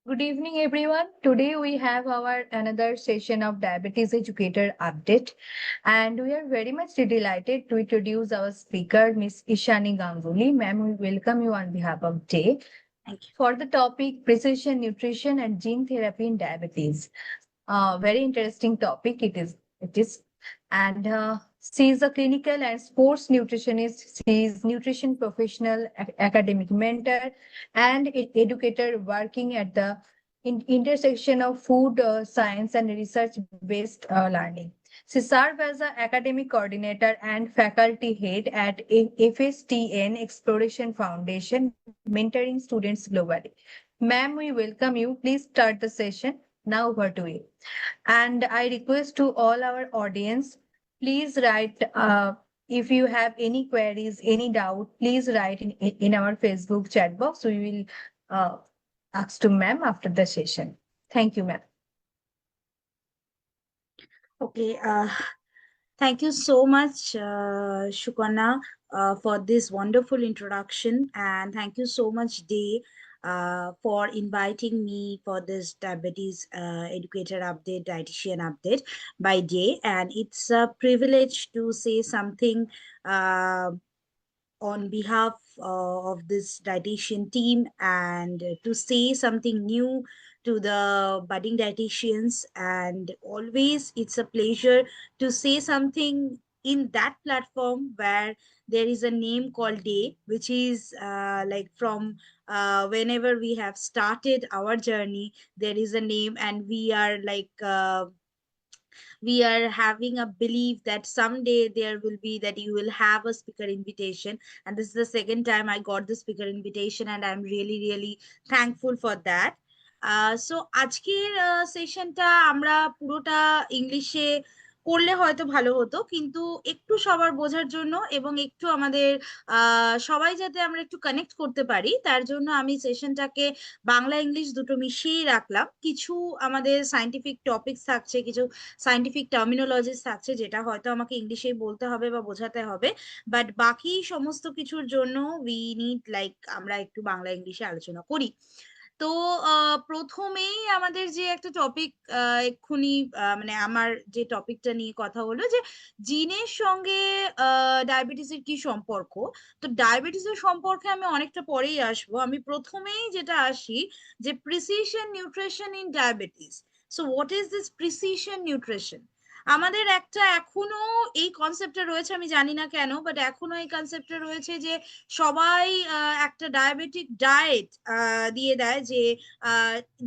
Good evening, everyone. Today we have our another session of Diabetes Educator Update, and we are very much delighted to introduce our speaker, Miss Ishani Ganguly. Ma'am, we welcome you on behalf of DAY Thank you. for the topic Precision Nutrition and Gene Therapy in Diabetes. Very interesting topic it is, and she is a clinical and sports nutritionist. She is nutrition professional, academic mentor, and educator working at the intersection of food science and research based learning. She served as an academic coordinator and faculty head at FSTN Exploration Foundation, mentoring students globally. Ma'am, we welcome you. Please start the session. Now over to you. And I request to all our audience, please write, if you have any queries, any doubt, please write in our Facebook chat box. We will ask to ma'am after the session. Thank you, ma'am. Okay. Thank you so much, Shukana, for this wonderful introduction, and thank you so much, Day, for inviting me for this diabetes educator update, dietitian update by Day. And it's a privilege to say something on behalf of this dietitian team and to say something new to the budding dietitians. And always it's a pleasure to say something in that platform where there is a name called Day, which is like from whenever we have started our journey, there is a name, and we are like we are having a belief that someday there will be that you will have a speaker invitation, and this is the second time I got the speaker invitation, and I'm really thankful for that. So আজকের সেশনটা আমরা পুরোটা ইংলিশে করলে হয়তো ভালো হতো, কিন্তু একটু সবার বোঝার জন্য এবং একটু আমাদের সবাই যাতে আমরা একটু কানেক্ট করতে পারি তার জন্য আমি সেশনটাকে বাংলা ইংলিশ দুটো মিশিয়েই রাখলাম। কিছু আমাদের সায়েন্টিফিক টপিকস থাকছে, কিছু সায়েন্টিফিক টার্মিনোলজিস থাকছে যেটা হয়তো আমাকে ইংলিশেই বলতে হবে বা বোঝাতে হবে, বাট বাকি সমস্ত কিছুর জন্য উই নিড লাইক আমরা একটু বাংলা ইংলিশে আলোচনা করি। তো প্রথমেই আমাদের যে একটা টপিক এক্ষুনি মানে আমার যে টপিকটা নিয়ে কথা হলো যে জিনের সঙ্গে ডায়াবেটিসের কি সম্পর্ক। তো ডায়াবেটিসের সম্পর্কে আমি অনেকটা পরেই আসবো, আমি প্রথমেই যেটা আসি যে precision nutrition in diabetes. So what is this precision nutrition? আমাদের একটা এখনো এই কনসেপ্টটা রয়েছে, আমি জানি না কেন, বাট এখনো এই কনসেপ্টটা রয়েছে যে সবাই একটা ডায়াবেটিক ডায়েট দিয়ে দেয় যে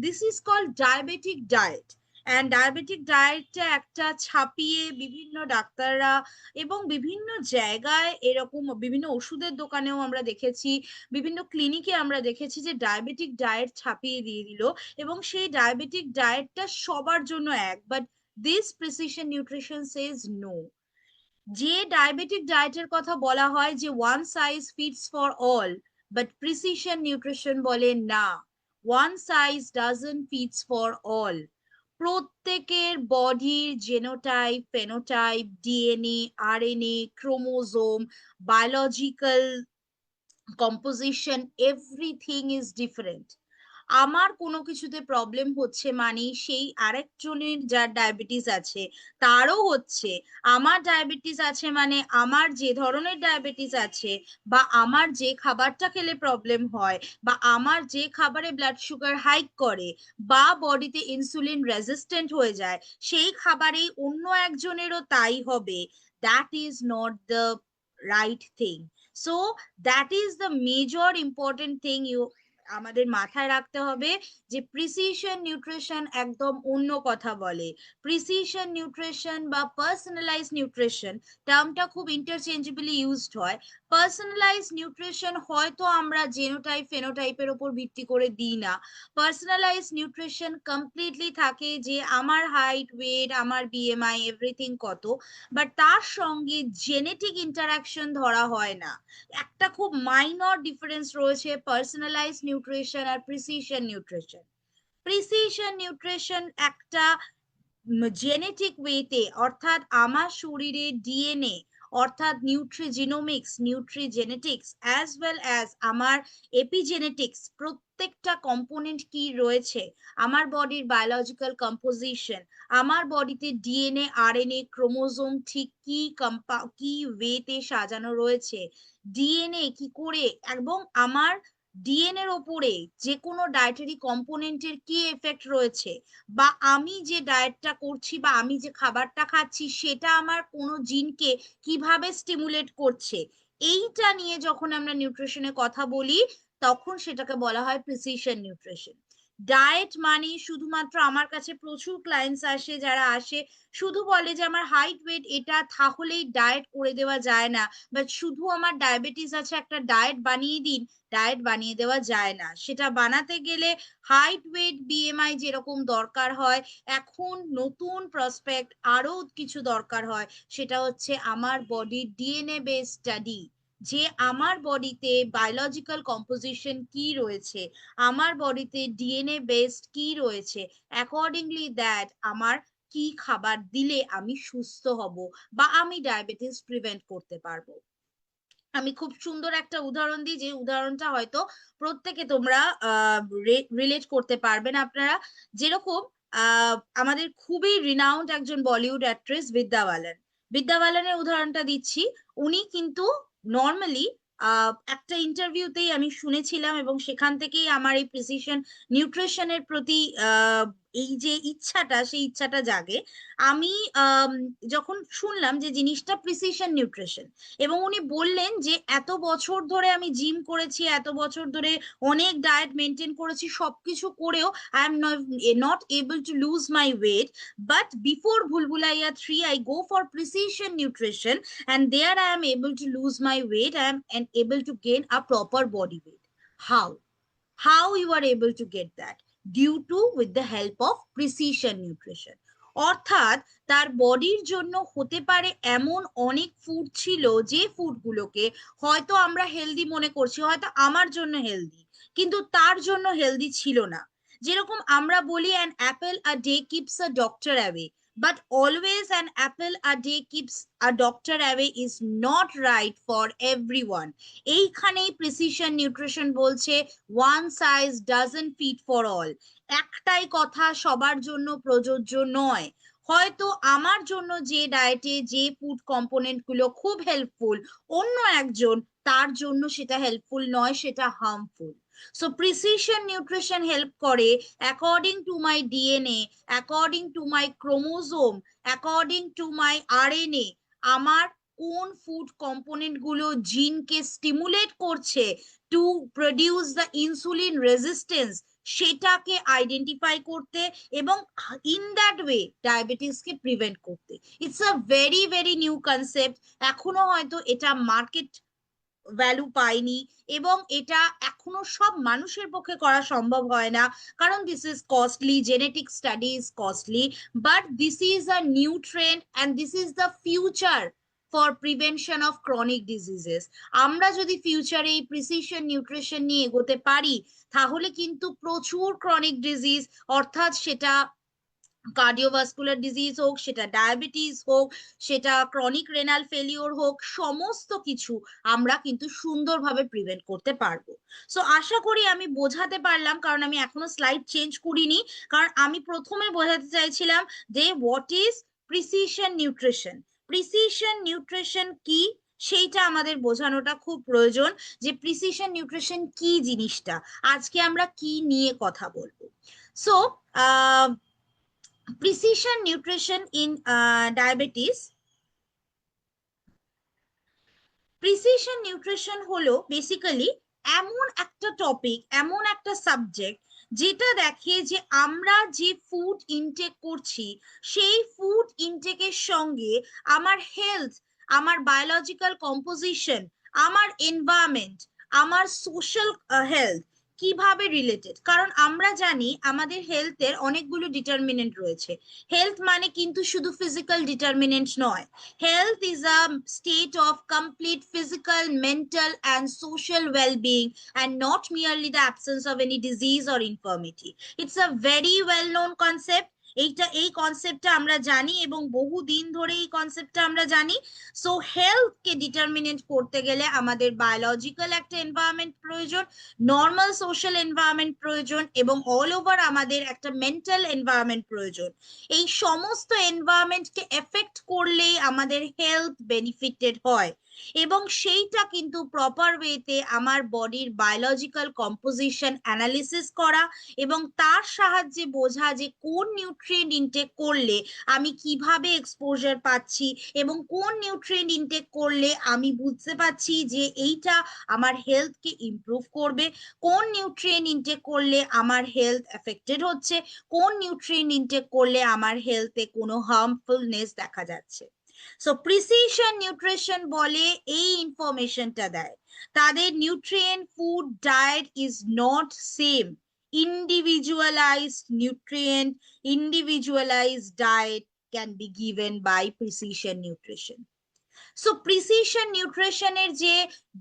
this is called diabetic diet. And diabetic ডায়েটটা একটা ছাপিয়ে বিভিন্ন ডাক্তাররা এবং বিভিন্ন জায়গায় এরকম বিভিন্ন ওষুধের দোকানেও আমরা দেখেছি, বিভিন্ন ক্লিনিকে আমরা দেখেছি যে ডায়াবেটিক ডায়েট ছাপিয়ে দিয়ে দিল, এবং সেই ডায়াবেটিক ডায়েটটা সবার জন্য এক। But this precision nutrition says no. যে ডায়াবেটিক ডায়েটের কথা বলা হয় যে one size fits for all, but precision nutrition বলে না, one size doesn't fits for all. প্রত্যেকের বডির genotype, phenotype, DNA, RNA, chromosome, biological composition, everything is different. আমার কোনো কিছুতে প্রবলেম হচ্ছে মানে সেই আরেকজনের যার ডায়াবেটিস আছে তারও হচ্ছে। আমার ডায়াবেটিস আছে মানে আমার যে ধরনের ডায়াবেটিস আছে, বা আমার যে খাবারটা খেলে প্রবলেম হয়, বা আমার যে খাবারে ব্লাড সুগার হাইক করে, বা বডিতে ইনসুলিন রেজিস্ট্যান্ট হয়ে যায়, সেই খাবারেই অন্য একজনেরও তাই হবে। That is not the right thing. So that is the major important thing you আমাদের মাথায় রাখতে হবে, যে প্রিসিশন নিউট্রিশন একদম অন্য কথা বলে। প্রিসিশন নিউট্রিশন বা পার্সোনালাইজ নিউট্রিশন টার্মটা খুব ইন্টারচেঞ্জেবলি ইউজড হয়। পার্সোনালাইজ নিউট্রিশন হয়তো আমরা জেনোটাইপ ফেনোটাইপের উপর ভিত্তি করে দিই না। পার্সোনালাইজ নিউট্রিশন কমপ্লিটলি থাকে যে আমার হাইট, ওয়েট, আমার বিএমআই, এভরিথিং কত, বাট তার সঙ্গে জেনেটিক ইন্টারাকশন ধরা হয় না। একটা খুব মাইনর ডিফারেন্স রয়েছে পার্সোনালাইজ নিউট্রিশন আর প্রিসিশন নিউট্রিশন। প্রিসিশন নিউট্রিশন একটা জেনেটিক ওয়েতে, অর্থাৎ আমার শরীরে ডিএনএ অর্থাৎ নিউট্রিজিনোমিক্স, নিউট্রিজেনেটিক্স অ্যাজ ওয়েল অ্যাজ আমার এপিজেনেটিক্স, প্রত্যেকটা কম্পোনেন্ট কি রয়েছে, আমার বডির বায়োলজিক্যাল কম্পোজিশন, আমার বডিতে ডিএনএ আরএনএ ক্রোমোজোম ঠিক কি ওয়েতে সাজানো রয়েছে, ডিএনএ কি করে, এবং আমার ডিএনএ এর ওপরে যে কোনো ডায়েটারি কম্পোনেন্টের কি এফেক্ট রয়েছে, বা আমি যে ডায়েটটা করছি বা আমি যে খাবারটা খাচ্ছি সেটা আমার কোনো জিনকে কিভাবে স্টিমুলেট করছে, এইটা নিয়ে যখন আমরা নিউট্রিশনে কথা বলি তখন সেটাকে বলা হয় প্রিসিশন নিউট্রিশন। ডায়েট মানে শুধুমাত্র, আমার কাছে প্রচুর ক্লায়েন্টস আসে যারা আসে শুধু বলে যে আমার হাইট ওয়েট এটা, তাহলেই ডায়েট করে দেওয়া যায় না, বাট শুধু আমার ডায়াবেটিস আছে একটা ডায়েট বানিয়ে দিন, ডায়েট বানিয়ে দেওয়া যায় না। সেটা বানাতে গেলে হাইট ওয়েট বিএমআই যেরকম দরকার হয়, এখন নতুন প্রসপেক্ট আরো কিছু দরকার হয়, সেটা হচ্ছে আমার বডির ডিএনএ বেস স্টাডি, যে আমার বডিতে বায়োলজিক্যাল কম্পোজিশন কি রয়েছে, আমার বডিতে ডিএনএ বেসড কি রয়েছে, অ্যাকর্ডিংলি দ্যাট আমার কি খাবার দিলে আমি সুস্থ হব বা আমি ডায়াবেটিস প্রিভেন্ট করতে পারবো। আমি খুব সুন্দর একটা উদাহরণ দিই, যে উদাহরণটা হয়তো প্রত্যেকে তোমরা রিলেট করতে পারবেন আপনারা। যেরকম আমাদের খুবই রিনাউন্ড একজন বলিউড অ্যাক্ট্রেস বিদ্যা বালান, বিদ্যা বালানের উদাহরণটা দিচ্ছি। উনি কিন্তু নর্মালি একটা ইন্টারভিউতেই আমি শুনেছিলাম, এবং সেখান থেকেই আমার এই প্রিসিশন নিউট্রিশনের প্রতি এই যে ইচ্ছাটা, সেই ইচ্ছাটা জাগে। আমি যখন শুনলাম যে জিনিসটা প্রিসিশন নিউট্রিশন, এবং উনি বললেন যে এত বছর ধরে আমি জিম করেছি, এত বছর ধরে অনেক ডায়েট মেনটেন করেছি, সবকিছু করেও I am not able to lose my weight, but before Bhool Bhulaiyaa 3 I go for precision nutrition and there I am able to lose my weight, I am able to gain a proper body weight. How you are able to get that? Due to with the help of precision nutrition. অর্থাৎ তার বডির জন্য হতে পারে এমন অনেক food ছিল যে ফুডগুলোকে হয়তো আমরা হেলদি মনে করছি, হয়তো আমার জন্য হেলদি, কিন্তু তার জন্য হেলদি ছিল না। যেরকম আমরা বলি an apple a day keeps a doctor away, but always an apple a day keeps a doctor away is not right for everyone. এইখানেই প্রিসিশন নিউট্রিশন বলছে one size doesn't fit for all. একটাই কথা সবার জন্য প্রযোজ্য নয়। হয়তো আমার জন্য যে ডায়েটে যে ফুড কম্পোনেন্ট গুলো খুব হেল্পফুল, অন্য একজন তার জন্য সেটা হেল্পফুল নয়, সেটা harmful. So precision nutrition help করে according to my DNA, according to my chromosome, according to my RNA, আমার কোন ফুড কম্পোনেন্ট গুলো জিনকে স্টিমুলেট করছে to produce the insulin resistance, সেটাকে আইডেন্টিফাই করতে, এবং ইন দ্যাট ওয়ে ডায়াবেটিসকে প্রিভেন্ট করতে। It's a very very new concept, এখনো হয়তো এটা মার্কেট ভ্যালু পায়নি, এবং এটা এখনো সব মানুষের পক্ষে করা সম্ভব হয় না, কারণ this is costly, genetic study is costly, but this is a new trend and this is the future for prevention of chronic diseases. আমরা যদি ফিউচারে এই প্রিসিশন নিউট্রিশন নিয়ে এগোতে পারি, তাহলে কিন্তু প্রচুর ক্রনিক ডিজিজ, অর্থাৎ সেটা কার্ডিওভাস্কুলার ডিজিজ হোক, সেটা ডায়াবেটিস হোক, সেটা ক্রনিক রেনাল ফেলিওর হোক, সমস্ত কিছু আমরা কিন্তু সুন্দরভাবে প্রিভেন্ট করতে পারবো। সো আশা করি আমি বোঝাতে পারলাম, কারণ আমি এখনো স্লাইড চেঞ্জ করিনি, কারণ আমি প্রথমে বোঝাতে চাইছিলাম যে what is precision nutrition. Precision nutrition কি সেইটা আমাদের বোঝানোটা খুব প্রয়োজন, যে প্রিসিশন নিউট্রিশন কি জিনিসটা, আজকে আমরা কি নিয়ে কথা বলবো। So precision nutrition in diabetes. Precision nutrition হলো বেসিক্যালি এমন একটা টপিক, এমন একটা সাবজেক্ট, যেটা দেখে যে আমরা যে ফুড ইনটেক করছি সেই ফুড ইনটেকের সঙ্গে আমার হেলথ, আমার বায়োলজিক্যাল কম্পোজিশন, আমার এনভায়রনমেন্ট, আমার সোশ্যাল হেলথ কিভাবে রিলেটেড। কারণ আমরা জানি আমাদের হেলথের অনেকগুলো ডিটারমিনেন্ট রয়েছে। হেলথ মানে কিন্তু শুধু ফিজিক্যাল ডিটারমিনেন্ট নয়, health is a state of complete physical, mental, and social well-being, and not merely the absence of any disease or infirmity. It's a very well-known concept. এই কনসেপ্টটা আমরা জানি এবং বহুদিন ধরে এই কনসেপ্টটা আমরা জানি। সো হেলথ কে ডিটারমিনেট করতে গেলে আমাদের বায়োলজিক্যাল একটা এনভায়রনমেন্ট প্রয়োজন, নর্মাল সোশ্যাল এনভায়রনমেন্ট প্রয়োজন এবং অল ওভার আমাদের একটা মেন্টাল এনভায়রনমেন্ট প্রয়োজন। এই সমস্ত এনভায়রনমেন্টকে এফেক্ট করলেই আমাদের হেলথ বেনিফিটেড হয় এবং সেইটা কিন্তু প্রপার ওয়েতে আমার বডির বায়োলজিক্যাল কম্পোজিশন অ্যানালিসিস করা এবং তার সাহায্যে বোঝা যে কোন নিউট্রিয়েন্ট ইনটেক করলে আমি কিভাবে এক্সপোজার পাচ্ছি এবং কোন নিউট্রিয়েন্ট ইনটেক করলে আমি বুঝতে পারছি যে এইটা আমার হেলথকে ইমপ্রুভ করবে, কোন নিউট্রিয়েন্ট ইনটেক করলে আমার হেলথ এফেক্টেড হচ্ছে, কোন নিউট্রিয়েন্ট ইনটেক করলে আমার হেলথে কোনো হার্মফুলনেস দেখা যাচ্ছে। সো প্রিসিশন নিউট্রিশন বলে এই ইনফরমেশনটা দেয়। তাদের nutrient food diet is not same. Individualized nutrient, individualized diet can be given by precision nutrition. So precision নিউট্রিশনের যে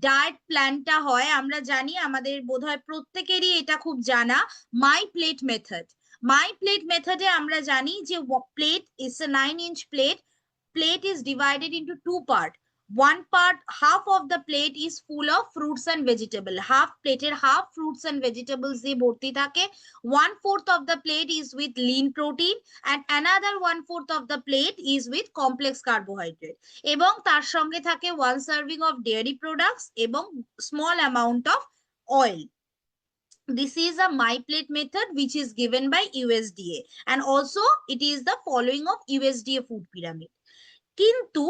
ডায়েট প্ল্যানটা হয় আমরা জানি, আমাদের বোধহয় প্রত্যেকেরই এটা খুব জানা, মাই প্লেট মেথড। মাই প্লেট মেথডে আমরা জানি যে plate is a 9-inch plate. Plate is divided into two parts. One part, half of the plate is full of fruits and vegetables. Half plated, half fruits and vegetables দিয়ে ভর্তি থাকে. 1/4 of the plate is with lean protein and another 1/4 of the plate is with complex carbohydrate. এবং তার সঙ্গে থাকে 1 serving of dairy products এবং small amount of oil. This is a my plate method which is given by USDA and also it is the following of USDA food pyramid. কিন্তু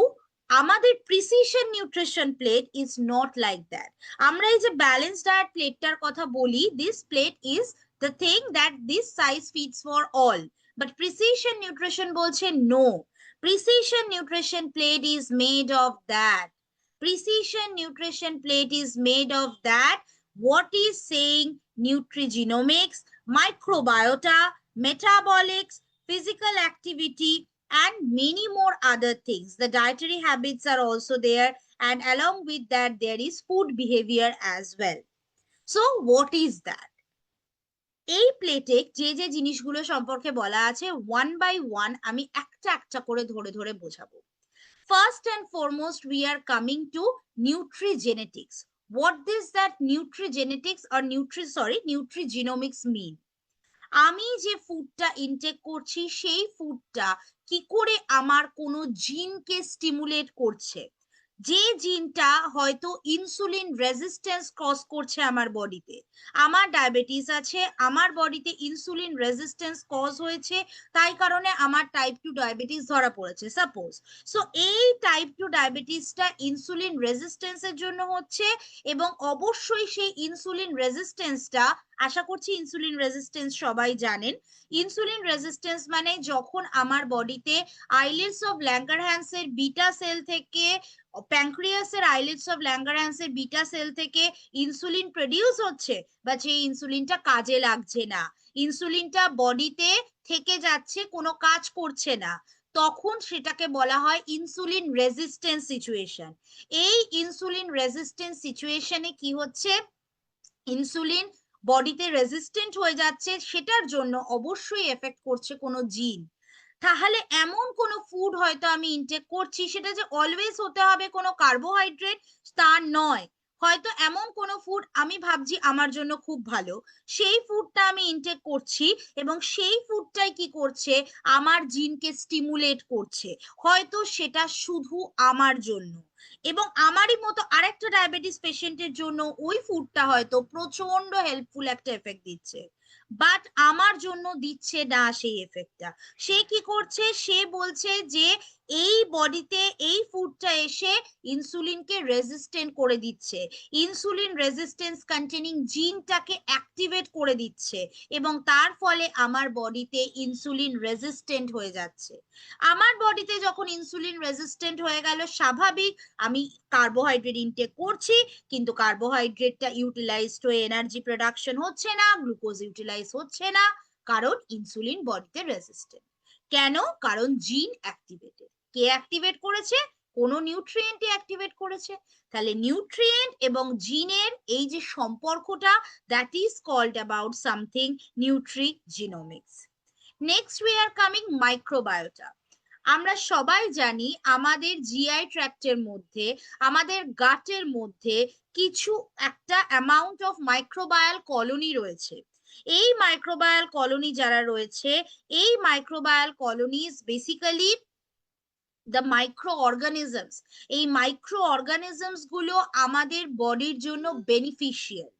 আমাদের precision nutrition plate is not like that. আমরা এই যে balance diet প্লেটটার কথা বলি, this plate is the thing that this size fits for all, but precision nutrition বলছে no, precision nutrition plate is made of that, precision nutrition plate is made of that what is saying nutrigenomics, microbiota, metabolics, physical activity and many more other things. The dietary habits are also there and along with that there is food behavior as well. So what is that? এই প্লেটে যে যে জিনিসগুলো সম্পর্কে বলা আছে one by one আমি একটা একটা করে ধরে ধরে বোঝাবো। First and foremost, we are coming to nutrigenetics. What does that nutrigenetics or nutrigenomics mean? আমি যে ফুডটা ইনটেক করছি সেই ফুডটা কি করে আমার কোনো জিনকে স্টিমুলেট করছে, যে জিনটা হয়তো ইনসুলিন রেজিস্ট্যান্স কজ করছে আমার বডিতে। আমার ডায়াবেটিস আছে, আমার বডিতে ইনসুলিন রেজিস্ট্যান্স কজ হয়েছে, তাই কারণে আমার টাইপ 2 ডায়াবেটিস ধরা পড়েছে সাপোজ। সো এই টাইপ 2 ডায়াবেটিসটা ইনসুলিন রেজিস্ট্যান্সের জন্য হচ্ছে এবং অবশ্যই সেই ইনসুলিন রেজিস্ট্যান্সটা, আশা করছি ইনসুলিন রেজিস্ট্যান্স সবাই জানেন। ইনসুলিন রেজিস্ট্যান্স মানে যখন আমার বডিতে আইলেটস অফ ল্যাঙ্গারহ্যান্সের বিটা সেল থেকে, প্যানক্রিয়াসের আইলেটস অফ ল্যাঙ্গারহ্যান্সের বিটা সেল থেকে ইনসুলিন প্রডিউস হচ্ছে বা সেই ইনসুলিনটা কাজে লাগছে না, ইনসুলিনটা বডিতে থেকে যাচ্ছে, কোনো কাজ করছে না, তখন সেটাকে বলা হয় ইনসুলিন রেজিস্ট্যান্স সিচুয়েশন। এই ইনসুলিন রেজিস্ট্যান্স সিচুয়েশনে কি হচ্ছে, ইনসুলিন বডিতে রেজিস্ট্যান্ট হয়ে যাচ্ছে, সেটার জন্য অবশ্যই এফেক্ট করছে কোনো জিন। তাহলে এমন কোনো ফুড হয়তো আমি ইনটেক করছি, সেটা যে অলওয়েজ হতে হবে কোনো কার্বোহাইড্রেট তা নয়, হয়তো এমন কোনো ফুড আমি ভাবছি আমার জন্য খুব ভালো, সেই ফুডটা আমি ইনটেক করছি এবং সেই ফুডটাই কি করছে আমার জিনকে স্টিমুলেট করছে, হয়তো সেটা শুধু আমার জন্য এবং আমারই মতো আরেকটা ডায়াবেটিস পেশেন্টের জন্য ওই ফুডটা হয়তো প্রচন্ড হেল্পফুল একটা এফেক্ট দিচ্ছে, বাট আমার জন্য দিচ্ছে না সেই এফেক্টটা। সে কি করছে, সে বলছে যে এই বডিতে এই ফুডটা এসে ইনসুলিনকে রেজিস্ট্যান্ট করে দিচ্ছে, ইনসুলিন রেজিস্ট্যান্স কন্টেনিং জিনটাকে অ্যাক্টিভেট করে দিচ্ছে এবং তার ফলে আমার বডিতে ইনসুলিন রেজিস্ট্যান্ট হয়ে যাচ্ছে। আমার বডিতে যখন ইনসুলিন রেজিস্ট্যান্ট হয়ে গেল, স্বাভাবিক আমি কার্বোহাইড্রেট ইনটেক করছি কিন্তু কার্বোহাইড্রেটটা ইউটিলাইজড হয়ে এনার্জি প্রোডাকশন হচ্ছে না, গ্লুকোজ ইউটিলাইজ হচ্ছে না, কারণ ইনসুলিন বডিতে রেজিস্ট্যান্ট। কেন? কারণ জিন অ্যাক্টিভেটেড। কে অ্যাক্টিভেট করেছে? কোন নিউট্রিয়েন্ট অ্যাক্টিভেট করেছে। তাহলে নিউট্রিয়েন্ট এবং জিনের এই যে সম্পর্কটা, that is called about something nutrigenomics. Next we are coming microbiota. আমরা সবাই জানি আমাদের জিআই ট্র্যাক্টের মধ্যে, আমাদের গাটের মধ্যে কিছু একটা অ্যামাউন্ট অফ মাইক্রোবায়াল কলোনি রয়েছে। এই মাইক্রোবায়াল কলোনি যারা রয়েছে, এই microbial colonies basically the micro organisms. এই মাইক্রো অর্গানিজমস গুলো আমাদের বডির জন্য বেনিফিশিয়াল।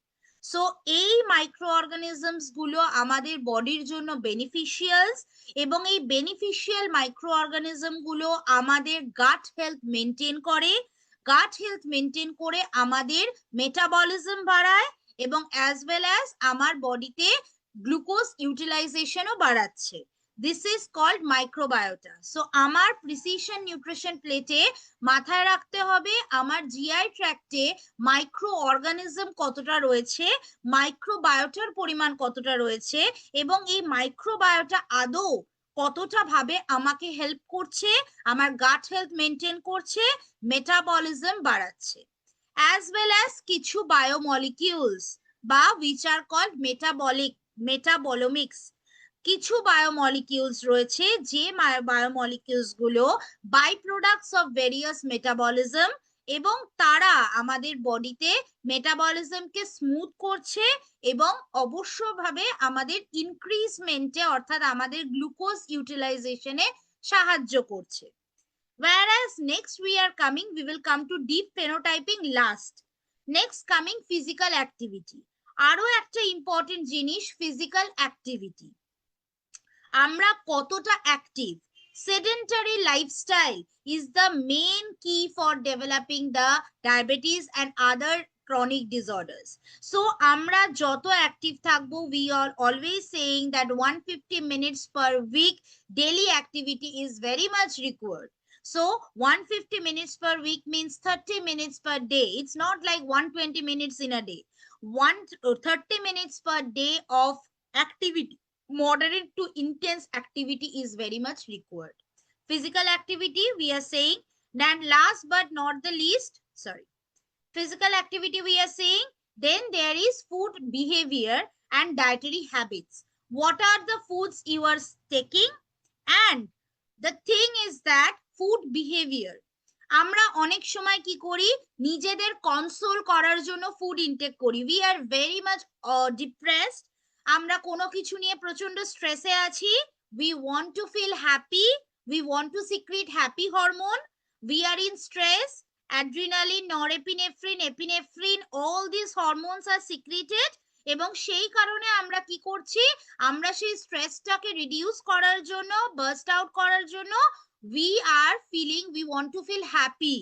সো এই মাইক্রো অর্গানিজমস গুলো আমাদের বডির জন্য বেনিফিশিয়ালস, এবং এই বেনিফিশিয়াল মাইক্রো অর্গানিজম গুলো আমাদের গাট হেলথ মেনটেন করে। গাট হেলথ মেনটেন করে আমাদের মেটাবলিজম বাড়ায়, এবং অ্যাজ ওয়েল অ্যাজ আমার বডিতে গ্লুকোজ ইউটিলাইজেশনও বাড়াচ্ছে। This is called microbiota. So আমার প্রিসিশন নিউট্রিশন প্লেটে মাথায় রাখতে হবে আমার জিআই ট্র্যাক্টে মাইক্রো অর্গানিজম কতটা রয়েছে, মাইক্রোবায়োটার পরিমাণ কতটা রয়েছে, এবং এই মাইক্রোবায়োটা আদৌ কতটা ভাবে আমাকে হেল্প করছে, আমার গাট হেলথ মেনটেন করছে, মেটাবলিজম বাড়াচ্ছে। অ্যাজ ওয়েল অ্যাজ কিছু বায়োমলিকিউলস বা which are called মেটাবলোমিক্স। কিছু বায়োমলিকিউলস রয়েছে যে বায়োমলিকিউলস গুলো byproducts of various metabolism, এবং তারা আমাদের বডিতে মেটাবলিজমকে স্মুথ করছে এবং অবশ্যভাবে আমাদের ইনক্রিজমেন্টে অর্থাৎ আমাদের গ্লুকোজ ইউটিলাইজেশনে সাহায্য করছে। Whereas next we will come to deep phenotyping last. Next coming physical activity. আরো একটা ইম্পর্টেন্ট জিনিস ফিজিক্যাল অ্যাক্টিভিটি। আমরা কতটা active. sedentary lifestyle is the main key for developing the diabetes and other chronic disorders. So আমরা যত active থাকবো, we are always saying that 150 minutes per week daily activity is very much required. So 150 minutes per week means 30 minutes per day. It's not like 120 minutes in a day. 30 minutes per day of activity, moderate to intense activity is very much required. Physical activity we are saying. Then last but not the least, physical activity we are saying. Then there is food behavior and dietary habits. What are the foods you are taking? And the thing is that food behavior, আমরা অনেক সময় কি করি, নিজেদের console করার জন্য food intake করি। We are very much depressed, আমরা কোনো কিছু নিয়ে প্রচন্ড স্ট্রেসে আছি, we want to feel happy, we want to secrete happy hormone, we are in stress, adrenaline, norepinephrine, epinephrine, all this hormones are secreted, এবং সেই কারণে আমরা কি করছি, আমরা সেই স্ট্রেসটাকে রিডিউস করার জন্য, বার্স্ট আউট করার জন্য we are feeling, we want to feel happy,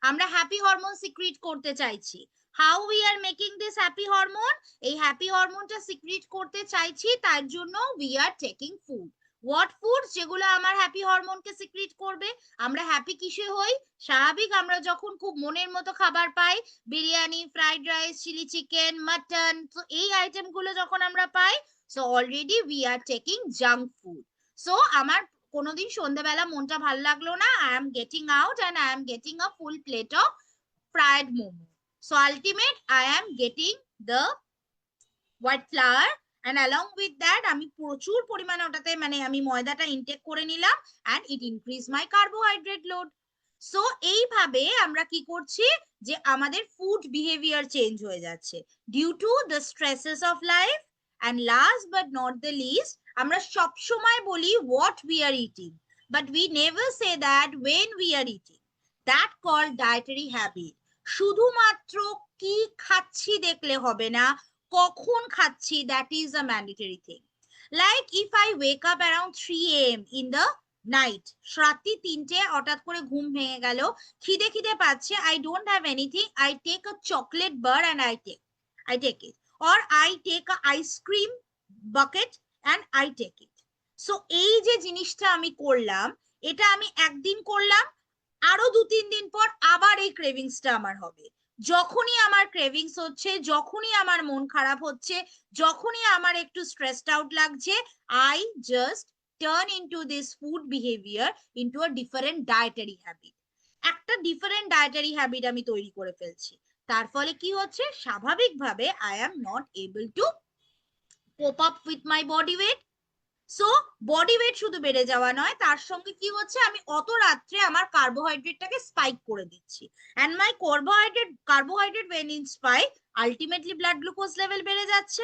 আমরা হ্যাপি হরমোন সিক্রিট করতে চাইছি। how we are making this happy hormone, এই হ্যাপি হরমোনটা সিক্রিট করতে চাইছি, তার জন্য we are taking food. what food, যেগুলো আমার হ্যাপি হরমোনকে সিক্রিট করবে। আমরা হ্যাপি কিসে হই, স্বাভাবিক আমরা যখন খুব মনের মতো খাবার পাই, biryani, fried rice, chilli chicken, mutton, তো এই আইটেম গুলো যখন আমরা পাই, so already we are taking junk food. so আমার কোনোদিন সন্ধ্যাবেলা মনটা ভালো লাগলো না, I am getting out and I am getting a full plate of fried momo. So ultimate I am getting the white flour, and along with that আমি প্রচুর পরিমাণে ওটাতে মানে আমি ময়দাটা ইনটেক করে নিলাম, and it increase my carbohydrate load. So এইভাবে আমরা কি করছি, যে আমাদের ফুড বিহেভিয়ার চেঞ্জ হয়ে যাচ্ছে due to the stresses of life. and last but not the least, আমরা সব সময় বলি what we are eating, but we never say that when we are eating. that called dietary habit. শুধুমাত্র কি খাচ্ছি দেখলে হবে না, কখন খাচ্ছি, that is a mandatory thing. like if I wake up around 3 AM in the night, রাত্রি 3টে হঠাৎ করে ঘুম ভেঙে গেল, খিদে পাচ্ছে, I don't have anything, I take a chocolate bar and I take it, or I take a ice cream bucket and I take it. so এই যে জিনিসটা আমি করলাম, এটা আমি একদিন করলাম, আরো 2-3 দিন পর আবার এই ক্রেভিংসটা আমার হবে। যখনই আমার ক্রেভিংস হচ্ছে, যখনই আমার মন খারাপ হচ্ছে, যখনই আমার একটু স্ট্রেসড আউট লাগছে, I just turn into this food behavior into a different dietary habit. একটা ডিফারেন্ট ডায়েটারি হ্যাবিট আমি তৈরি করে ফেলছি। তার ফলে কি হচ্ছে, স্বাভাবিকভাবে I am not able to cope up with my body weight. So body weight শুধু বেড়ে যাওয়া নয়, তার সঙ্গে কি হচ্ছে, আমি অত রাত্রে আমার কার্বোহাইড্রেটটাকে স্পাইক করে দিচ্ছি, and my carbohydrate when in spike, ultimately blood glucose level বেড়ে যাচ্ছে।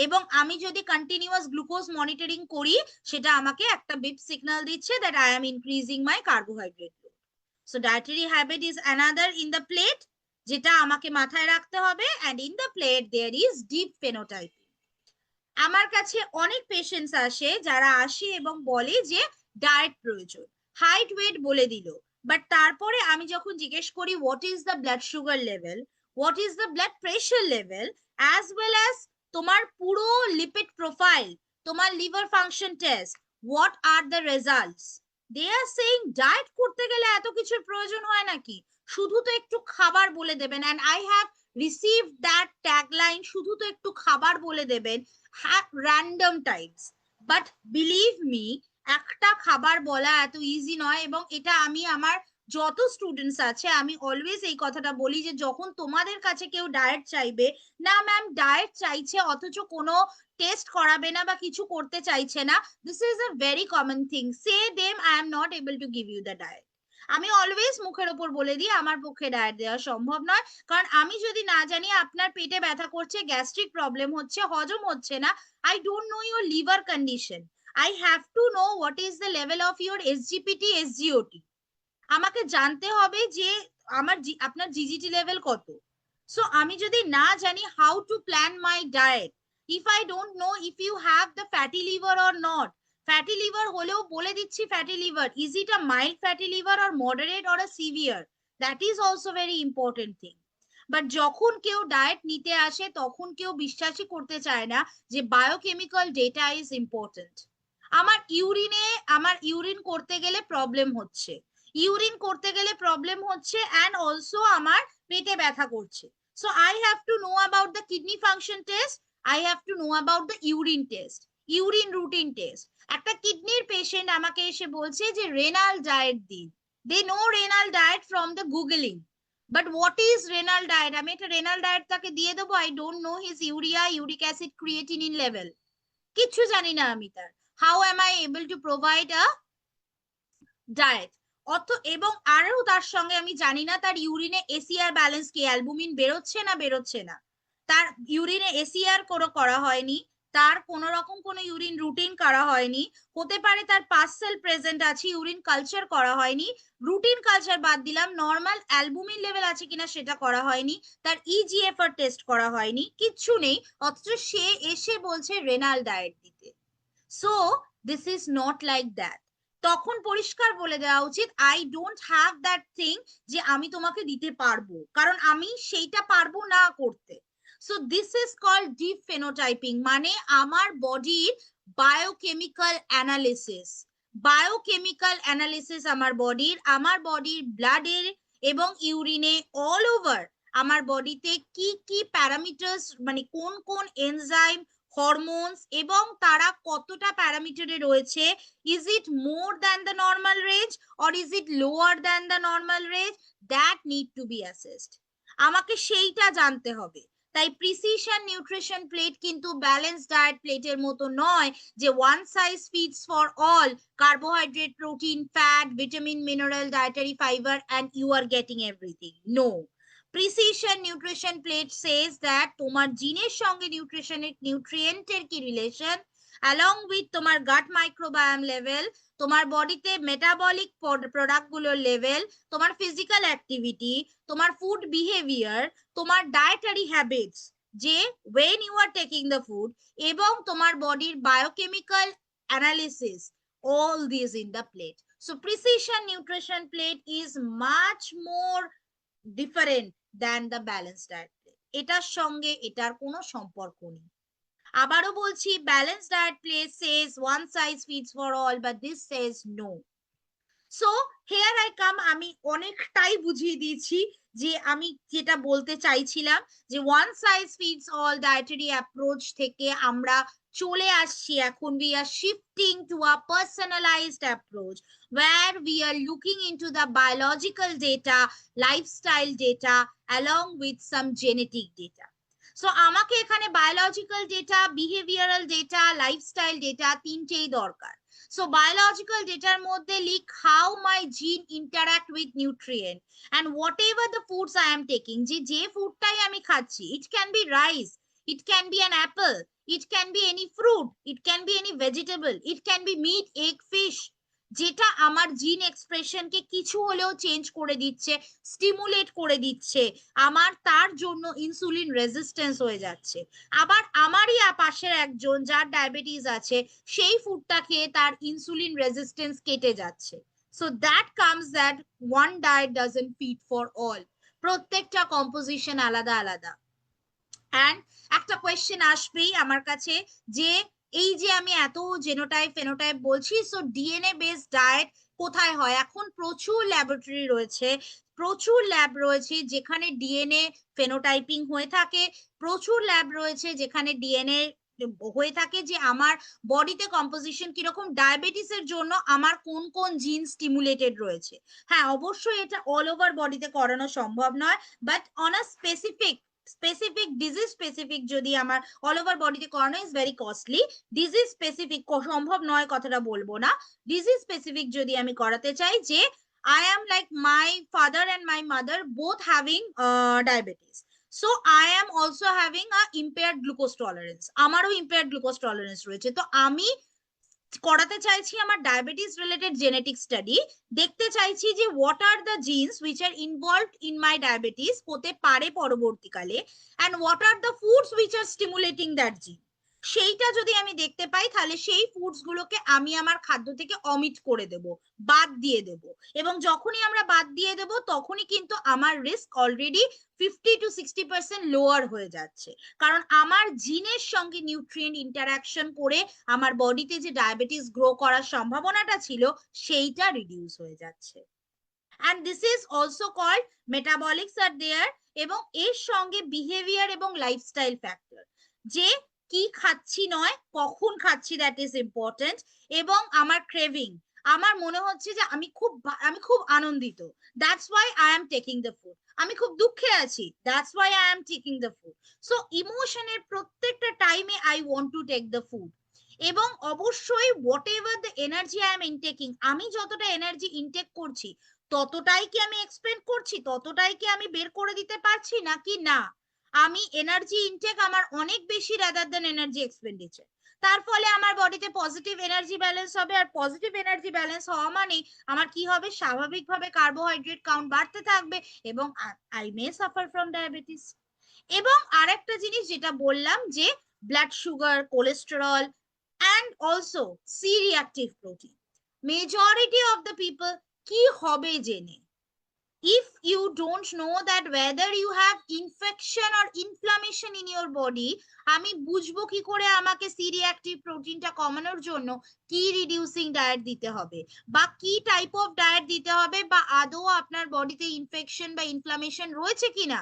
এবং আমি যদি কন্টিনিউয়াস গ্লুকোজ মনিটরিং করি, সেটা আমাকে একটা বিপ সিগন্যাল দিচ্ছে that I am increasing my carbohydrate. So dietary habit is another in the plate, যেটা আমাকে মাথায় রাখতে হবে। And in the plate there is deep phenotyping. আমার কাছে অনেক পেশেন্টস আসে যারা আসে এবং বলে যে ডায়েট প্রয়োজন, হাইট ওয়েট বলে দিল, বাট তারপরে আমি যখন জিজ্ঞেস করি what is the blood sugar level, what is the blood pressure level, as well as তোমার পুরো লিপিড প্রোফাইল, তোমার liver function test, what are the results, they are saying diet করতে গেলে এত কিছুর প্রয়োজন হয় নাকি, শুধু তো একটু খাবার বলে দেবেন। And I have received that tagline, শুধু তো একটু খাবার বলে দেবেন, random times, but believe me, একটা খাবার বলা এত ইজি নয়। এবং এটা আমি আমার যত স্টুডেন্টস আছে আমি অলওয়েজ এই কথাটা বলি যে যখন তোমাদের কাছে কেউ ডায়েট চাইবে, না ম্যাম ডায়েট চাইছে অথচ কোনো টেস্ট করাবে না বা কিছু করতে চাইছে না, this is a very common thing, say them I am not able to give you the diet. আমি অলওয়েজ মুখের ওপর বলে দিই আমার পক্ষে ডায়েট দেওয়া সম্ভব নয়, কারণ আমি যদি না জানি আপনার পেটে ব্যথা করছে, গ্যাস্ট্রিক প্রবলেম হচ্ছে, হজম হচ্ছে না, I don't know your liver condition. I have to know what is the level of your SGPT, SGOT. আমাকে জানতে হবে যে আপনার জিজিটি লেভেল কত। সো আমি যদি না জানি how to plan my diet, if I don't know if you have the fatty liver or not, fatty liver হলেও বলে দিচ্ছি fatty liver, is it a mild fatty liver or moderate or a severe, that is also very important thing. But যখন কেউ diet নিতে আসে তখন কেউ বিশ্বাসই করতে চায় না যে বায়োকেমিক্যাল ডেটা ইজ ইম্পর্টেন্ট। আমার ইউরিন করতে গেলে প্রবলেম হচ্ছে, অ্যান্ড অলসো আমার পেটে ব্যথা করছে। So I have to know about the kidney function test, I have to know about the urine test, urine routine test. একটা কিডনির পেশেন্ট আমাকে এসে বলছে যে রেনাল ডায়েট দিন, they know renal diet from the googling, but what is renal diet, আমি একটা renal diet তাকে দিয়ে দেবো, I don't know his urea, uric acid, creatinine level, কিচ্ছু জানি না আমি তার, how am I able to provide a diet. এবং আরো তার সঙ্গে আমি জানি না তার ইউরিনে এসিআর ব্যালেন্স কি, অ্যালবুমিন বেরোচ্ছে না বেরোচ্ছে না, তার ইউরিনে এসিআর কোনো করা হয়নি, তার কোন রকম কোনো ইউরিন রুটিন করা হয়নি, হতে পারে তার পার্সেল প্রেজেন্ট আছে, ইউরিন কালচার করা হয়নি, রুটিন কালচার বাদ দিলাম, নর্মাল অ্যালবুমিন লেভেল আছে কিনা সেটা করা হয়নি, তার ইজিএফআর টেস্ট করা হয়নি, কিচ্ছু নেই, অথচ সে এসে বলছে রেনাল ডায়েট দিতে। So this is not like that. তখন পরিষ্কার বলে দেওয়া উচিত I don't have that thing, যে আমি তোমাকে দিতে পারবো, কারণ আমি সেইটা পারবো না করতে। So this is called deep phenotyping, মানে আমার বডির বায়োকেমিক্যাল অ্যানালিসিস, আমার বডির ব্লাডের এবং ইউরিনে অল ওভার আমার বডিতে কি কি প্যারামিটার্স, মানে কোন কোন এনজাইম, হরমোনস এবং তারা কতটা প্যারামিটারে রয়েছে, is it more than the normal range or is it lower than the normal range, that need to be assessed, আমাকে সেইটা জানতে হবে। তাই প্রিসিশন নিউট্রিশন প্লেট কিন্তু ব্যালেন্স ডায়েট প্লেটের মতো নয় যে one size fits for all, carbohydrate, protein, fat, vitamin, mineral, dietary fibre and you are getting everything. No, precision nutrition plate says that তোমার জিনের সঙ্গে নিউট্রিয়েন্টের কি রিলেশন, along with তোমার গাট মাইক্রোবায়োম লেভেল, তোমার বডিতে মেটাবলিক প্রোডাক্ট গুলোর level, তোমার physical activity, তোমার ফুড বিহেভিয়ার, তোমার ডায়েটারি হ্যাবিটস, যে when you are taking the food, এবং তোমার বডির biochemical analysis, all these in the plate. So precision nutrition plate is much more different than the balanced diet plate. এটার সঙ্গে এটার কোনো সম্পর্ক নেই। আবারও বলছি, balanced diet plate says one size fits for all, but this says no. So here I come, আমি অনেকটাই বুঝিয়ে দিয়েছি যে আমি যেটা বলতে চাইছিলাম, যে one size fits all dietary approach থেকে আমরা চলে আসছি, এখন we are shifting to a personalized approach where we are looking into the biological data, lifestyle data along with some genetic data. So আমাকে এখানে biological data, behavioural data, lifestyle data তিনটেই দরকার। So biological ডেটার মধ্যে লিখ how মাই জিন interact with nutrient and what ever the foods I am taking, যে ফুডটাই আমি খাচ্ছি, it can be rice, it can be an Apple, it can be any fruit, it can be any vegetable, it can be meat, egg, fish, যেটা আমার জিন এক্সপ্রেশনকে কিছু হলেও change করে দিচ্ছে, স্টিমুলেট করে দিচ্ছে, আমার তার জন্য ইনসুলিন রেজিস্ট্যান্স হয়ে যাচ্ছে। আবার আমারই পাশের একজন যার ডায়াবেটিস আছে, সেই ফুডটা খেয়ে তার ইনসুলিন রেজিস্ট্যান্স কেটে যাচ্ছে। So that comes that one diet doesn't fit for all, প্রত্যেকটা কম্পোজিশন আলাদা আলাদা। অ্যান্ড একটা কোয়েশ্চেন আসবেই আমার কাছে, যে এই যে আমি এত জেনোটাইপ ফেনোটাইপ বলছি, সো ডিএনএ বেসড ডায়েট কোথায় হয়? এখন প্রচুর ল্যাবরেটরি রয়েছে, প্রচুর ল্যাব রয়েছে যেখানে ডিএনএ ফেনোটাইপিং হয়ে থাকে, প্রচুর ল্যাব রয়েছে যেখানে ডিএনএ হয়ে থাকে যে আমার বডিতে কম্পোজিশন কিরকম, ডায়াবেটিসের জন্য আমার কোন কোন জিন স্টিমুলেটেড রয়েছে। হ্যাঁ, অবশ্যই এটা অল ওভার বডিতে করানো সম্ভব নয়, but on a specific disease specific যদি আমার অল ওভার বডিতে করানো is very costly. Disease specific সম্ভব নয় কথাটা বলবো না, ডিজিজ স্পেসিফিক যদি আমি করাতে চাই, যে I am like my father and my mother both having diabetes, so I am also having a impaired glucose tolerance, আমারও impaired glucose tolerance রয়েছে, তো আমি করাতে চাইছি আমার ডায়াবেটিস রিলেটেড জেনেটিক স্টাডি, দেখতে চাইছি যে what are the genes which are involved in my diabetes হতে পারে পরবর্তীকালে, and what are the foods which are stimulating that gene. সেইটা যদি আমি দেখতে পাই, তাহলে সেই ফুডস গুলোকে আমি আমার খাদ্য থেকে অমিট করে দেব, বাদ দিয়ে দেব, এবং যখনই আমরা বাদ দিয়ে দেব তখনই কিন্তু আমার রিস্ক অলরেডি 50 to 60% লোয়ার হয়ে যাচ্ছে, কারণ আমার জিনের সঙ্গে নিউট্রিয়েন্ট ইন্টারাকশন করে আমার বডিতে যে ডায়াবেটিস গ্রো করার সম্ভাবনাটা ছিল সেইটা রিডিউস হয়ে যাচ্ছে। and this is also called metabolics are there, এবং এর সঙ্গে বিহেভিয়ার এবং লাইফস্টাইল ফ্যাক্টর, যে কি খাচ্ছি নয় কখন খাচ্ছি, দ্যাট ইজ ইম্পর্টেন্ট, এবং আমার ক্রেভিং, আমার মনে হচ্ছে যে আমি খুব আনন্দিত, that's why I am taking the food, আমি খুব দুঃখে আছি, that's why I am taking the food. So ইমোশনের প্রত্যেকটা টাইমে I want to take the food, এবং অবশ্যই whatever the energy I am intaking, আমি যতটা এনার্জি ইনটেক করছি ততটাই কি আমি এক্সপেন্ড করছি, ততটাই কি আমি বের করে দিতে পারছি, নাকি না আমি এনার্জি ইনটেক আমার অনেক বেশি রাদার দেন এনার্জি এক্সপেন্ডিচার, তার ফলে আমার বডিতে পজিটিভ এনার্জি ব্যালেন্স হবে, আর পজিটিভ এনার্জি ব্যালেন্স হওয়া মানে আমার কি হবে, স্বাভাবিকভাবে কার্বোহাইড্রেট কাউন্ট বাড়তে থাকবে, এবং I may suffer from diabetes. এবং আরেকটা জিনিস যেটা বললাম, যে blood sugar, cholesterol, and also C-reactive protein. Majority of the people কি হবে জেনে, if you don't know that whether you have infection or inflammation in your body, আমি বুঝবো কি করে আমাকে সি রিঅ্যাক্টিভ প্রোটিনটা কমানোর জন্য কি রিডিউসিং ডায়েট দিতে হবে, বা কি টাইপ অফ ডায়েট দিতে হবে, বা আদৌ আপনার বডিতে ইনফেকশন বা ইনফ্লামেশন রয়েছে কিনা,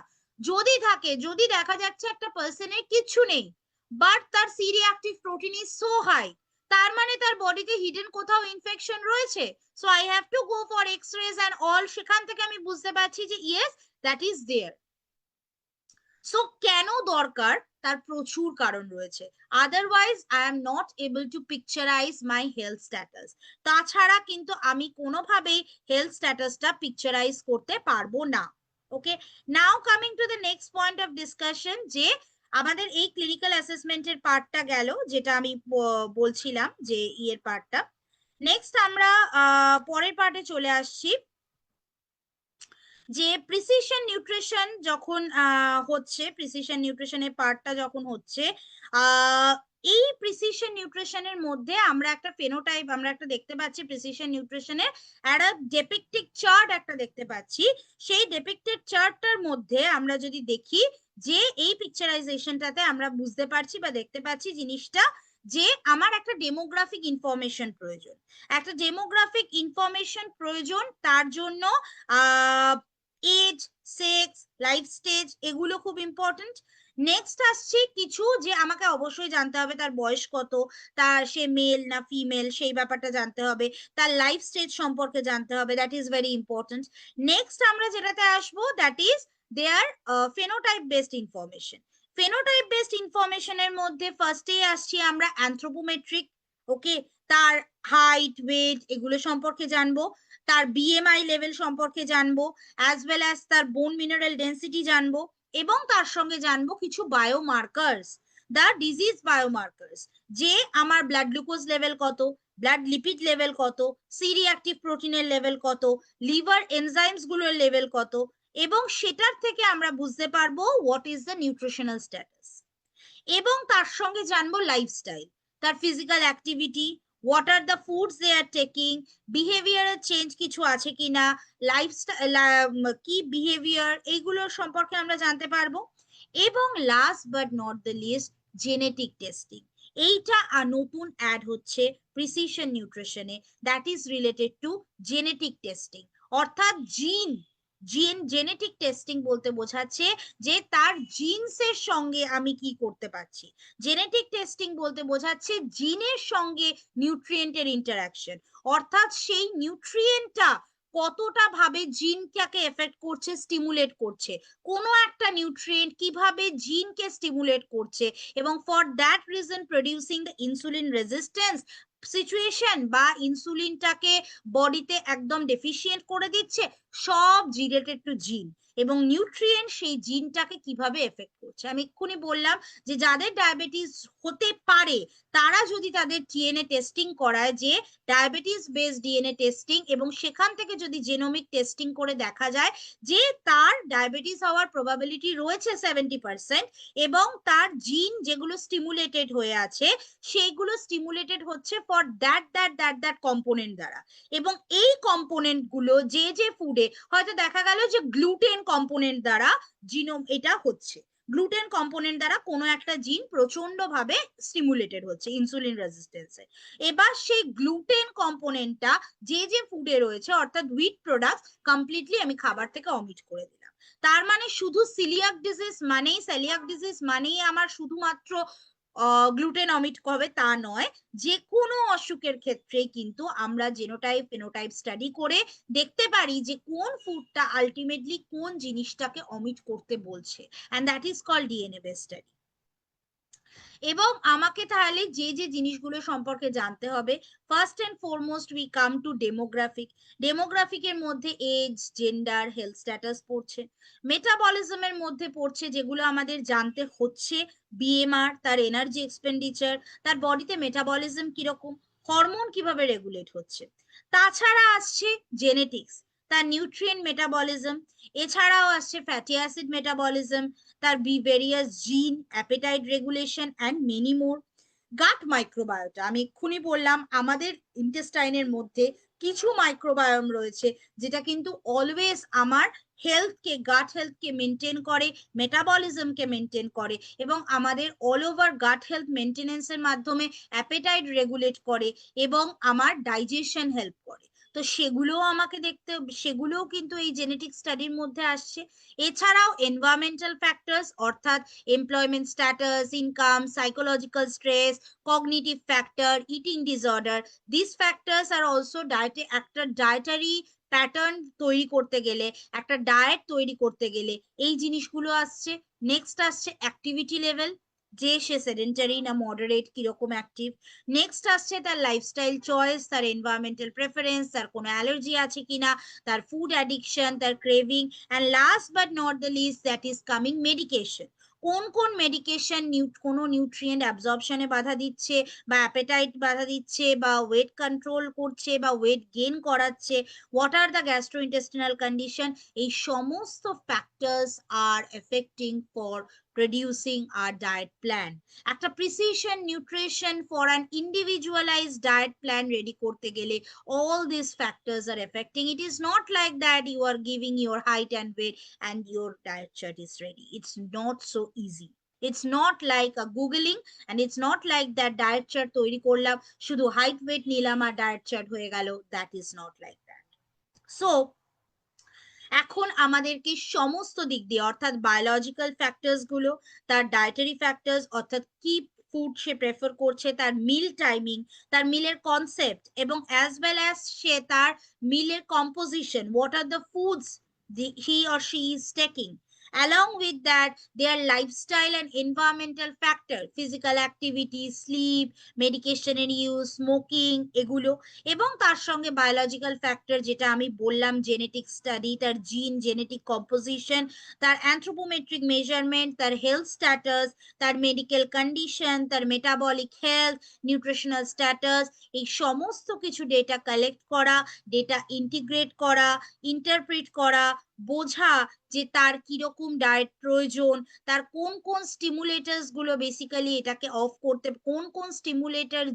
যদি থাকে, যদি দেখা যাচ্ছে একটা পার্সনের কিছু নেই বাট তার C reactive protein is so high, তার মানে তার বডিতে হিডেন কোথাও ইনফেকশন রয়েছে, so I have to go for X rays and all, সেখান থেকে আমি বুঝতে পারছি যে yes that is there. So কেন দরকার, তার প্রচুর কারণ রয়েছে, otherwise I am not able to picturize my health status, তাছাড়া কিন্তু আমি কোনোভাবেই হেলথ স্ট্যাটাসটা পিকচারাইজ করতে পারবো না। Okay, now coming to the next point of discussion, যে আমাদের এই ক্লিনিক্যাল অ্যাসেসমেন্টের পার্টটা গেল, যেটা আমি বলছিলাম যে ইয়ের পার্টটা, নেক্সট আমরা পরের পার্টে চলে আসছি, যে প্রিসিশন নিউট্রিশন যখন হচ্ছে, প্রিসিশন নিউট্রিশনের পার্টটা যখন হচ্ছে, এই প্রিসিশন নিউট্রিশনের মধ্যে আমরা একটা ফেনোটাইপ আমরা একটা দেখতে পাচ্ছি, প্রিসিশন নিউট্রিশনের একটা ডেপিকটিক চার্ট একটা দেখতে পাচ্ছি, সেই ডেপিকটেড চার্টটার মধ্যে আমরা যদি দেখি, যে এই পিকচারাইজেশনটাতে আমরা বুঝতে পারছি বা দেখতে পাচ্ছি জিনিসটা, যে আমার একটা ডেমোগ্রাফিক ইনফরমেশন প্রয়োজন, একটা ডেমোগ্রাফিক ইনফরমেশন প্রয়োজন, তার জন্য এজ, সেক্স, লাইফ স্টেজ এগুলো খুব ইম্পর্টেন্ট। নেক্সট আসছে কিছু, যে আমাকে অবশ্যই জানতে হবে তার বয়স কত, তার সে মেল না ফিমেল সেই ব্যাপারটা জানতে হবে, তার লাইফ স্টেজ সম্পর্কে জানতে হবে, that is very important. Next আমরা যেটাতে আসবো, that is their phenotype based information. Phenotype based ইনফরমেশনের মধ্যে ফার্স্টেই আসছি আমরা অ্যানথ্রোপোমেট্রিক, ওকে, তার হাইট ওয়েট এগুলো সম্পর্কে জানবো, তার বিএমআই লেভেল সম্পর্কে জানবো, অ্যাজ ওয়েল অ্যাজ তার বোন মিনারেল ডেন্সিটি জানবো, এবং তার সঙ্গে জানবো কিছু বায়োমার্কার্স, দ্য ডিজিজ বায়োমার্কার্স, যে আমার ব্লাড গ্লুকোজ লেভেল কত, ব্লাড লিপিড লেভেল কত, সি রিঅ্যাক্টিভ প্রোটিনের লেভেল কত, লিভার এনজাইমস গুলোর লেভেল কত, এবং সেটার থেকে আমরা বুঝতে পারবো what is the nutritional status. এবং তার সঙ্গে জানবো লাইফস্টাইল, তার physical activity, what are the foods they are taking, বিহেভিয়ারের চেঞ্জ কিছু আছে কিনা, লাইফস্টাইল কি বিহেভিয়ার, এইগুলো সম্পর্কে আমরা জানতে পারবো। এবং last but not the least, genetic testing, এইটা নতুন অ্যাড হচ্ছে প্রিসিশন নিউট্রিশনে, that is related to genetic testing, অর্থাৎ জেনেটিক টেস্টিং বলতে বোঝাচ্ছে যে তার জিনসের সঙ্গে আমি কি করতে পারছি, জেনেটিক টেস্টিং বলতে বোঝাচ্ছে জিনের সঙ্গে নিউট্রিয়েন্টের ইন্টারাকশন, অর্থাৎ সেই নিউট্রিয়েন্টটা কতটা ভাবে জিনটাকে এফেক্ট করছে, স্টিমুলেট করছে, কোনো একটা নিউট্রিয়েন্ট কিভাবে জিনকে স্টিমুলেট করছে, এবং for that reason producing the insulin resistance situation বা ইনসুলিনটাকে বডিতে একদম ডেফিসিয়েন্ট করে দিচ্ছে, সব রিলেটেড টু জিন, এবং নিউট্রিয়েন্ট সেই জিনটাকে কিভাবে এফেক্ট করছে। আমি এক্ষুনি বললাম যে যাদের ডায়াবেটিস হতে পারে তারা যদি তাদের ডিএনএ টেস্টিং করায়, যে ডায়াবেটিস বেসড ডিএনএ টেস্টিং, এবং সেখান থেকে যদি জেনোমিক টেস্টিং করে দেখা যায় যে তার ডায়াবেটিস হওয়ার প্রবাবিলিটি রয়েছে 70%, এবং তার জিন যেগুলো স্টিমুলেটেড হয়ে আছে সেইগুলো স্টিমুলেটেড হচ্ছে ফর দ্যাট কম্পোনেন্ট দ্বারা, এবং এই কম্পোনেন্ট গুলো যে যে ফুডে হয়তো দেখা গেল যে গ্লুটেন কম্পোনেন্ট দ্বারা জিনোম এটা হচ্ছে, গ্লুটেন কম্পোনেন্ট দ্বারা কোনো একটা জিন প্রচন্ড ভাবে স্টিমুলেটেড হচ্ছে ইনসুলিন রেজিস্ট্যান্সে, এবার সেই গ্লুটেন কম্পোনেন্টটা যে যে ফুডে রয়েছে, অর্থাৎ হুইট প্রোডাক্ট কমপ্লিটলি আমি খাবার থেকে অমিট করে দিলাম। তার মানে শুধু সেলিয়াক ডিজিজ মানেই আমার শুধুমাত্র গ্লুটেন অমিট হবে তা নয়, যে কোনো অসুখের ক্ষেত্রে কিন্তু আমরা জেনোটাইপ ফেনোটাইপ স্টাডি করে দেখতে পারি যে কোন ফুডটা আলটিমেটলি কোন জিনিসটাকে অমিট করতে বলছে, and that is called DNA based study. এবং আমাকে তাহলে যে যে জিনিসগুলো সম্পর্কে জানতে হবে, first and foremost we come to ডেমোগ্রাফিকের মধ্যে এজ, জেন্ডার, হেলথ স্ট্যাটাস পড়ছে, মেটাবলিজমের মধ্যে পড়ছে যেগুলো আমাদের জানতে হচ্ছে, বিএমআর, তার এনার্জি এক্সপেন্ডিচার, তার বডিতে মেটাবলিজম কিরকম, হরমোন কিভাবে রেগুলেট হচ্ছে, তাছাড়া আসছে জেনেটিক্স, তার নিউট্রিয়েন্ট মেটাবলিজম, এছাড়াও আসছে ফ্যাটি অ্যাসিড মেটাবলিজম, তার ভেরিয়াস জিন, appetite regulation and many more. Gut microbiota, আমি এক্ষুনি বললাম আমাদের ইন্টেস্টাইনের মধ্যে কিছু মাইক্রোবায়োম রয়েছে যেটা কিন্তু অলওয়েজ আমার হেলথকে, গাট হেলথকে মেনটেন করে, মেটাবলিজমকে মেনটেন করে, এবং আমাদের অল ওভার গাট হেলথ মেনটেনেন্সের মাধ্যমে অ্যাপেটাইট রেগুলেট করে এবং আমার ডাইজেশন হেল্প করে। তো সেগুলোও আমাকে দেখতে, সেগুলোও কিন্তু এই জেনেটিক স্টাডির মধ্যে আসছে। এছাড়াও এনভায়রনমেন্টাল ফ্যাক্টরস, অর্থাৎ employment status, income, psychological stress, cognitive factor, eating disorder, this factors are also একটা ডায়েটারি প্যাটার্ন তৈরি করতে গেলে, একটা ডায়েট তৈরি করতে গেলে এই জিনিসগুলো আসছে। নেক্সট আসছে অ্যাক্টিভিটি লেভেল, যে সে সেডেন্টারি না মডারেট, কিরকম অ্যাক্টিভ। নেক্সট আসছে তার লাইফস্টাইল চয়েস, তার এনভায়রনমেন্টাল প্রেফারেন্স, তার কোনো অ্যালার্জি আছে কিনা, তার ফুড অ্যাডিকশন, তার craving, and last but not the least that is coming medication, কোন কোন মেডিকেশন কোনো নিউট্রিয়েন্ট অ্যাবজর্পশনে বাধা দিচ্ছে, বা অ্যাপেটাইট বাধা দিচ্ছে, বা ওয়েট কন্ট্রোল করছে, বা ওয়েট গেইন করাচ্ছে, what are the gastrointestinal condition, এই সমস্ত factors are affecting for producing our diet plan. একটা precision nutrition for an individualized diet plan ready করতে গেলে all these factors are affecting. It is not like that you are giving your height and weight and your diet chart is ready. It's not so easy. It's not like a googling, and it's not like that diet chart তৈরি করলাম, শুধু height weight নিলাম আর diet chart হয়ে গেল. That is not like that. So এখন আমাদেরকে সমস্ত দিক দিয়ে, অর্থাৎ বায়োলজিক্যাল ফ্যাক্টরস গুলো, তার ডায়েটারি ফ্যাক্টরস, অর্থাৎ কি ফুড সে প্রেফার করছে, তার মিল টাইমিং, তার মিলের কনসেপ্ট, এবং অ্যাজ ওয়েল অ্যাজ সে তার মিলের composition, what are the foods he or she is taking, Along with that, their lifestyle and environmental factor, physical activity, sleep, medication use, smoking, এগুলো, এবং তার সঙ্গে বায়োলজিক্যাল ফ্যাক্টর যেটা আমি বললাম, জেনেটিক স্টাডি, তার জিন, জেনেটিক কম্পোজিশন, তার অ্যানথ্রোপোমেট্রিক মেজারমেন্ট, তার হেলথ স্ট্যাটাস, তার মেডিকেল কন্ডিশন, তার মেটাবলিক হেলথ, নিউট্রিশনাল স্ট্যাটাস, এই সমস্ত কিছু ডেটা কালেক্ট করা, ডেটা ইন্টিগ্রেট করা, ইন্টারপ্রিট করা, বোঝা যে তার কিরকম ডায়েট প্রয়োজন, তার কোন কোন স্টিমুলেটার্স গুলো বেসিক্যালি এটাকে অফ করতে, কোন কোন স্টিমুলেটর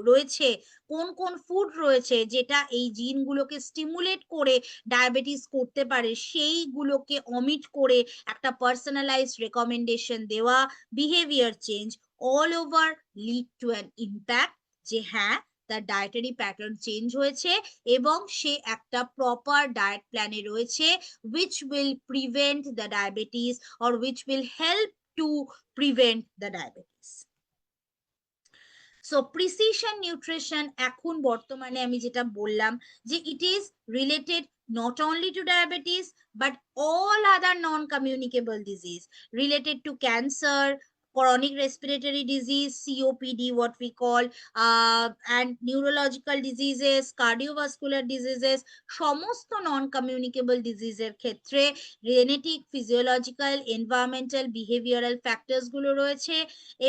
রয়েছে, কোন কোন ফুড রয়েছে যেটা এই জিনগুলোকে স্টিমুলেট করে ডায়াবেটিস করতে পারে, সেইগুলোকে অমিট করে একটা পার্সোনালাইজড রেকমেন্ডেশন দেওয়া, behaviour change, all over lead to an impact, যে হ্যাঁ তার ডায়েটারি প্যাটার্ন চেঞ্জ হয়েছে এবং সে একটা প্রপার ডায়েট প্ল্যানে রয়েছে, which will prevent the diabetes or which will help to prevent the diabetes. So precision nutrition এখন বর্তমানে আমি যেটা বললাম যে it is related not only to diabetes but all other non-communicable disease related to cancer, chronic respiratory disease, COPD, what we call, and neurological diseases, cardiovascular diseases, সমস্ত non-communicable diseases ক্ষেত্রে genetic, physiological, environmental, behavioural factors গুলো রয়েছে,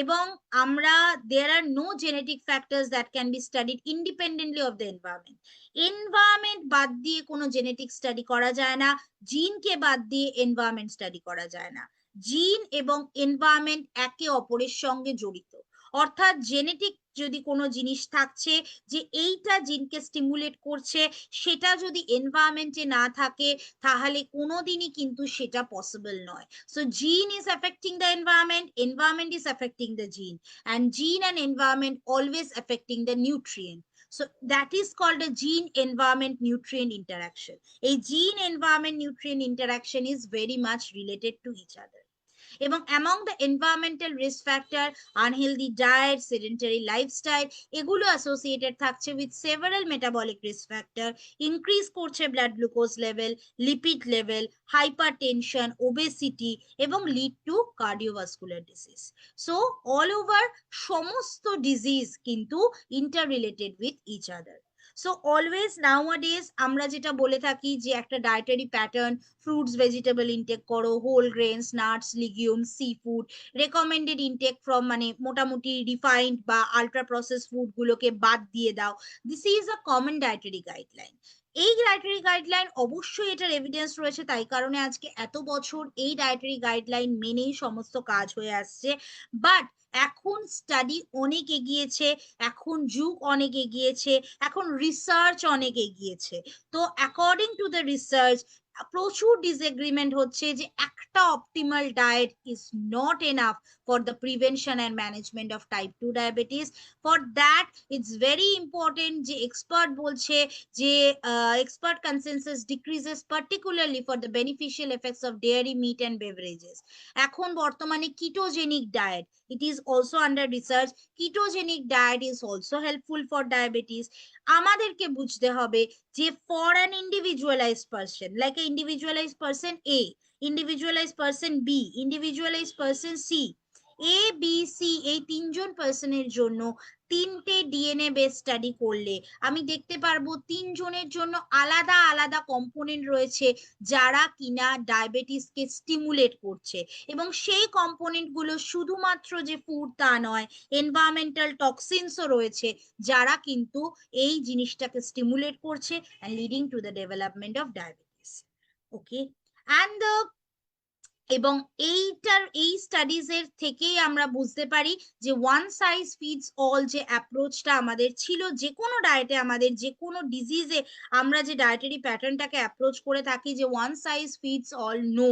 এবং আমরা there are no genetic factors that can be studied independently of the environment. Environment বাদ দিয়ে কোনো genetic study করা যায় না, জিনকে বাদ দিয়ে এনভায়রনমেন্ট স্টাডি করা যায় না। জিন এবং এনভায়রনমেন্ট একে অপরের সঙ্গে জড়িত, অর্থাৎ জেনেটিক যদি কোনো জিনিস থাকছে যে এইটা জিনকে স্টিমুলেট করছে, সেটা যদি এনভায়রনমেন্টে না থাকে তাহলে কোনোদিনই কিন্তু সেটা পসিবল নয়। So gene is affecting the environment, environment is affecting the gene, and gene and environment always affecting the nutrient. So that is called a gene environment nutrient interaction. A gene environment nutrient interaction is very much related to each other. এবং among the environmental risk factor, unhealthy diet, sedentary lifestyle, এগুলো associated থাকছে with several metabolic risk factor, increase করছে blood glucose level, lipid level, hypertension, obesity, এবং lead to cardiovascular disease. So all over সমস্ত disease কিন্তু interrelated with each other. So always nowadays আমরা যেটা বলে থাকি যে একটা dietary pattern, fruits vegetable intake করো, whole grains, nuts, legumes, sea food, recommended intake from, মানে মোটামুটি রিফাইন্ড বা আলট্রা প্রসেস ফুড গুলোকে বাদ দিয়ে দাও, this is a common dietary guideline. এই ডায়েটারি গাইডলাইন অবশ্যই এটার এভিডেন্স রয়েছে, তাই কারণে আজকে এত বছর এই ডায়েটারি গাইডলাইন মেনেই সমস্ত কাজ হয়ে আসছে। বাট এখন স্টাডি অনেক এগিয়েছে, এখন যুগ অনেক এগিয়েছে, এখন রিসার্চ অনেক এগিয়েছে। তো অ্যাকর্ডিং টু দ্য রিসার্চ প্রচুর ডিসএগ্রিমেন্ট হচ্ছে যে একটা optimal diet is not enough for the prevention and management of type 2 diabetes. For that it's very important যে এক্সপার্ট বলছে যে expert consensus decreases particularly for the beneficial effects of dairy, meat and beverages. এখন বর্তমানে ketogenic diet, it is also under research, ketogenic diet is also helpful for diabetes. আমাদেরকে বুঝতে হবে যে for an individualized person, like a individualized person A, individualized person B, individualized person C, A B C, এই তিনজন পার্সনের জন্য তিনটে DNA base study করলে আমি দেখতে পারবো তিনজনের জন্য আলাদা আলাদা কম্পোনেন্ট রয়েছে যারা কিনা ডায়াবেটিসকে স্টিমুলেট করছে, এবং সেই কম্পোনেন্ট গুলো শুধুমাত্র যে ফুড তা নয়, এনভায়রনমেন্টাল টক্সিনসও রয়েছে যারা কিন্তু এই জিনিসটাকে স্টিমুলেট করছে and leading to the development of diabetes. Okay, and এবং এই স্টাডিজ এর থেকেই আমরা বুঝতে পারি যে ওয়ান সাইজ ফিটস অল যে অ্যাপ্রোচটা আমাদের ছিল যে কোনো ডায়েটে, আমাদের যে কোনো ডিজিজে আমরা যে ডায়েটারি প্যাটার্নটাকে অ্যাপ্রোচ করে থাকি, যে one size fits all, no,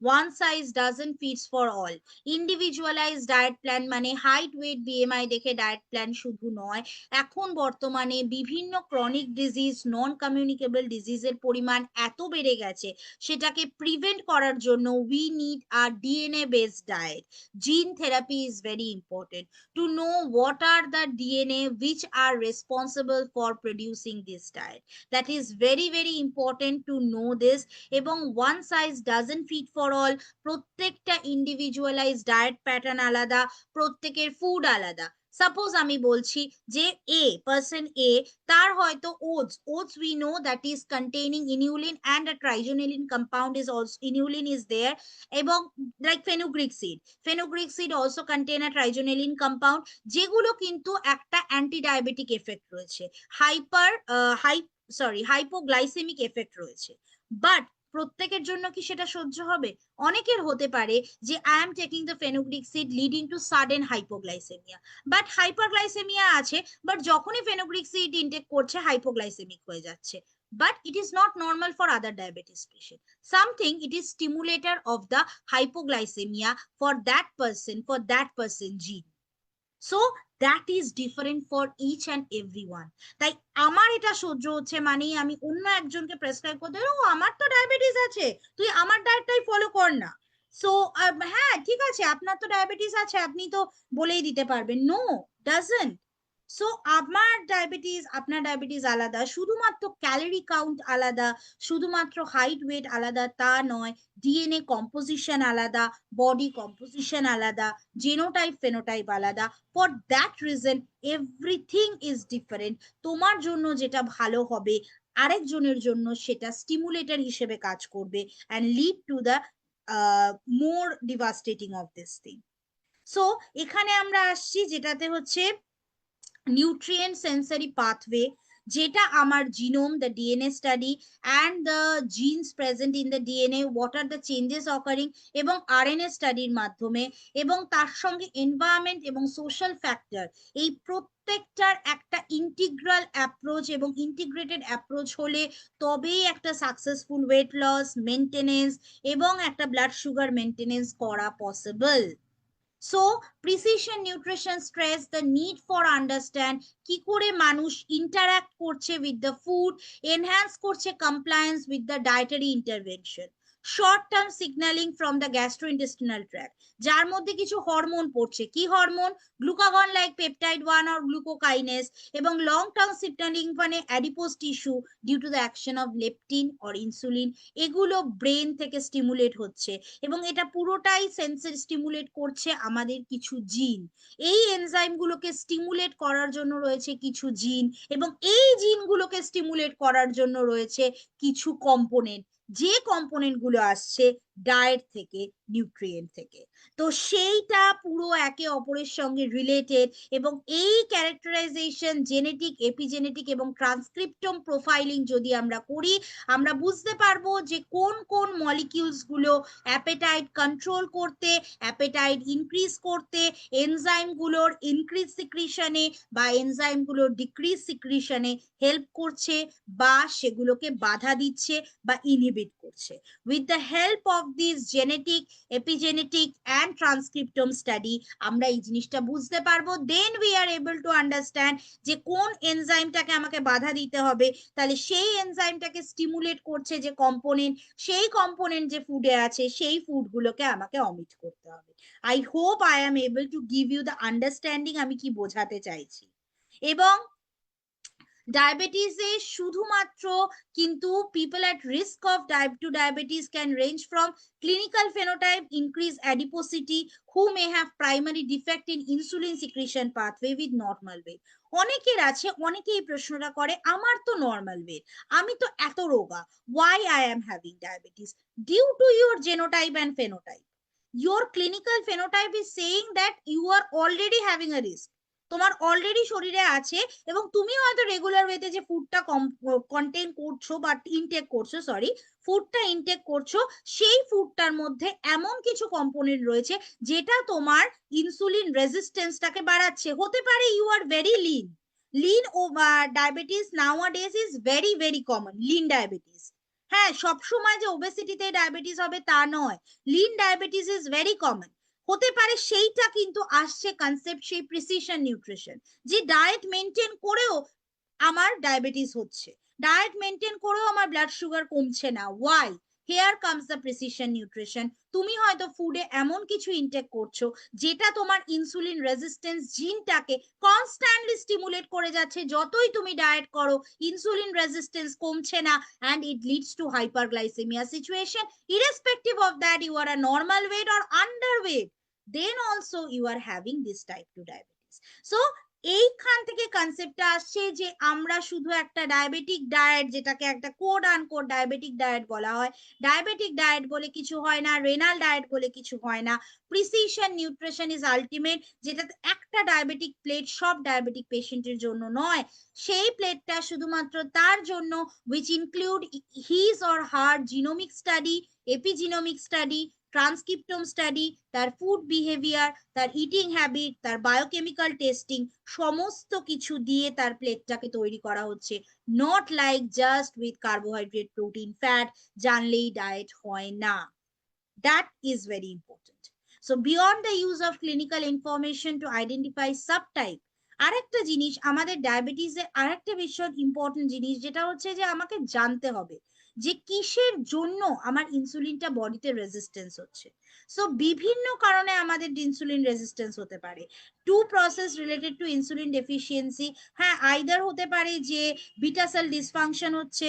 one size doesn't fits for all. Individualize diet plan মানে হাইট, ওয়েট, বিএমআই দেখে ডায়েট প্ল্যান শুধু নয়, এখন বর্তমানে বিভিন্ন ক্রনিক ডিজিজ, নন কমিউনিকেবল ডিজিজের পরিমাণ এত বেড়ে গেছে, সেটাকে প্রিভেন্ট করার জন্য we need a DNA based diet. Gene therapy is very important to know what are the DNA which are responsible for producing this diet. That is very very important to know this. এবং one size doesn't fit for overall প্রত্যেকটা individualise diet pattern আলাদা, প্রত্যেকের food আলাদা। Suppose আমি বলছি যে person A, তার হয়তো oats we know that is containing inulin and a trigonelline compound is also, inulin is there, এবং like fenugreek seed also contain a trigonelline compound, যেগুলো কিন্তু একটা অ্যান্টি ডায়াবেটিক এফেক্ট রয়েছে, হাইপোগ্লাইসেমিক এফেক্ট রয়েছে। But প্রত্যেকের জন্য কি সেটা সহ্য হবে? অনেকের হতে পারে যে I am taking the fenugreek seed leading to sudden hypoglycaemia, but hyperglycaemia আছে, বাট যখনই ফেনুগ্রিক সিড ইনটেক করছে হাইপোগ্লাইসেমিক হয়ে যাচ্ছে। But it is not normal for other diabetes patient. Something it is stimulator of the hypoglycemia for that person gene. So that is different for each and everyone. তাই আমার এটা সহ্য হচ্ছে মানেই আমি অন্য একজনকে প্রেসক্রাইব করে দেবো, ও আমার তো ডায়াবেটিস আছে, তুই আমার ডায়েটটাই ফলো কর না। সো হ্যাঁ ঠিক আছে, আপনার তো ডায়াবেটিস আছে, আপনি তো বলেই দিতে পারবেন। No, doesn't. সো আমার ডায়াবেটিস আপনার ডায়াবেটিস আলাদা, শুধুমাত্র ক্যালোরি কাউন্ট আলাদা, শুধুমাত্র হাইট ওয়েট আলাদা তা নয়, ডিএনএ কম্পোজিশন আলাদা, বডি কম্পোজিশন আলাদা, জিনোটাইপ ফেনোটাইপ আলাদা। For that reason everything is different. তোমার জন্য যেটা ভালো হবে আরেকজনের জন্য সেটা স্টিমুলেটর হিসেবে কাজ করবে and lead to the more devastating of this thing. So এখানে আমরা আসছি যেটাতে হচ্ছে নিউট্রিয়েন্ট সেন্সরি পাথওয়ে, যেটা আমার genome, the DNA study and the genes present in the DNA, what are the changes occurring, এবং আরএনএ স্টাডির মাধ্যমে, এবং তার সঙ্গে এনভায়রনমেন্ট এবং সোশ্যাল ফ্যাক্টর, এই প্রত্যেকটার একটা ইন্টিগ্রাল অ্যাপ্রোচ এবং ইন্টিগ্রেটেড অ্যাপ্রোচ হলে তবেই একটা সাকসেসফুল ওয়েট লস মেনটেনেন্স এবং একটা ব্লাড সুগার মেনটেনেন্স করা possible. So precision nutrition stress the need for understand কি করে মানুষ ইন্টারাক্ট করছে উইথ দ্য ফুড, এনহ্যান্স করছে compliance with the dietary intervention. Short term signalling from the gastrointestinal tract, যার মধ্যে কিছু হরমোন পড়ছে, কি hormone? Glucagon like peptide 1 or গ্লুকোকাইনেস, এবং লং টার্ম সিগন্যালিং মানে adipose tissue due to the action of leptin or insulin, এগুলো brain থেকে stimulate হচ্ছে, এবং এটা পুরোটাই সেন্সর স্টিমুলেট করছে আমাদের কিছু জিন। এই এনজাইমগুলোকে স্টিমুলেট করার জন্য রয়েছে কিছু জিন, এবং এই জিনগুলোকে স্টিমুলেট করার জন্য রয়েছে কিছু কম্পোনেন্ট, যে কম্পোনেন্ট গুলো আসছে ডায়েট থেকে, নিউট্রিয়েন্ট থেকে। তো সেইটা পুরো একে অপরের সঙ্গে রিলেটেড, এবং এই ক্যারেক্টারাইজেশন জেনেটিক, এপিজেনেটিক এবং ট্রান্সক্রিপ্টম প্রোফাইলিং যদি আমরা করি, আমরা বুঝতে পারবো যে কোন কোন মলিকিউলস গুলো অ্যাপেটাইট কন্ট্রোল করতে, অ্যাপেটাইট ইনক্রিজ করতে, এনজাইম গুলোর ইনক্রিজ সিক্রিশনে বা এনজাইম গুলোর ডিক্রিজ সিক্রিশনে হেল্প করছে, বা সেগুলোকে বাধা দিচ্ছে বা ইনহিবিট করছে। With the help of this genetic, epigenetic and transcriptome study আমরা এই জিনিসটা বুঝতে পারবো। Then we are able to understand যে কোন এনজাইমটাকে আমাকে বাধা দিতে হবে, তাহলে সেই এনজাইমটাকে স্টিমুলেট করছে যে কম্পোনেন্ট, সেই কম্পোনেন্ট যে ফুডে আছে সেই ফুডগুলোকে আমাকে অমিট করতে হবে। I hope I am able to give you the understanding আমি কি বোঝাতে চাইছি। এবং ডায়াবেটিসে শুধুমাত্র কিন্তু people at risk of diabetes can range from clinical phenotype, increase adiposity, who may have primary defect in insulin secretion pathway with normal weight. অনেকের আছে, অনেকে এই প্রশ্নটা করে, আমার তো নর্মাল ওয়েট, আমি তো এত রোগা, why I am having diabetes? Due to your genotype and phenotype, your clinical phenotype is saying that you are already having a risk, তোমার অলরেডি শরীরে আছে, এবং তুমি হয়তো রেগুলার ওয়েতে যে ফুডটা কন্টেন করছো বা ইনটেক করছো, ফুডটা ইনটেক করছো, সেই ফুডটার মধ্যে এমন কিছু কম্পোনেন্ট রয়েছে যেটা তোমার ইনসুলিন রেজিস্ট্যান্সটাকে বাড়াচ্ছে। হতে পারে ইউ আর ভেরি লিন ও diabetes nowadays is very very common, lean diabetes. হ্যাঁ, সবসময় যে ওবেসিটিতে ডায়াবেটিস হবে তা নয়, lean diabetes is very common. হতে পারে সেইটা কিন্তু আসছে কনসেপ্ট সেই প্রিসিশন নিউট্রিশন, যে ডায়েট মেনটেন করেও আমার ডায়াবেটিস হচ্ছে, ডায়েট মেনটেন করেও আমার ব্লাড সুগার কমছে না। Why? Here comes the precision nutrition. তুমি হয়তো ফুডে এমন কিছু ইনটেক করছো যেটা তোমার ইনসুলিন রেজিস্ট্যান্স জিনটাকে কনস্ট্যান্টলি স্টিমুলেট করে যাচ্ছে। যতই তুমি ডায়েট করো ইনসুলিন রেজিস্ট্যান্স কমছে না, and it leads to hyperglycemia situation. Irrespective of that you are a normal weight or underweight, then also you are having this type 2 diabetes. So এইখান থেকে কনসেপ্টটা আসছে যে আমরা শুধু একটা ডায়াবেটিক ডায়েট, যেটাকে একটা কোড আনকোড ডায়াবেটিক ডায়েট বলা হয়, ডায়াবেটিক ডায়েট বলে কিছু হয় না, রেনাল ডায়েট বলে কিছু হয় না। প্রিসিশন নিউট্রিশন ইজ আলটিমেট, যেটাতে একটা ডায়াবেটিক প্লেট সব ডায়াবেটিক পেশেন্টের জন্য নয়, সেই প্লেটটা শুধুমাত্র তার জন্য which include his or her genomic study, epigenomic study, transcriptome study, তার ফুড বিহেভিয়ার, তার ইটিং হ্যাবিট, তার বায়োকেমিক্যাল টেস্টিং, সমস্ত কিছু দিয়ে তার প্লেটটাকে তৈরি করা হচ্ছে। Not like just with carbohydrate, protein, fat জানলেই ডায়েট হয় না। That is very important. So beyond the use of clinical information to identify subtype, আরেকটা জিনিস আমাদের ডায়াবেটিসে আরেকটা ভীষণ ইম্পর্টেন্ট জিনিস, যেটা হচ্ছে যে আমাকে জানতে হবে যে কিসের জন্য আমার ইনসুলিনটা বডিতে রেজিস্ট্যান্স হচ্ছে। সো বিভিন্ন কারণে আমাদের ইনসুলিন রেজিস্ট্যান্স হতে পারে। To process related to insulin deficiency, হ্যাঁ আইদার হতে পারে যে বিটা সেল ডিসফাংশন হচ্ছে,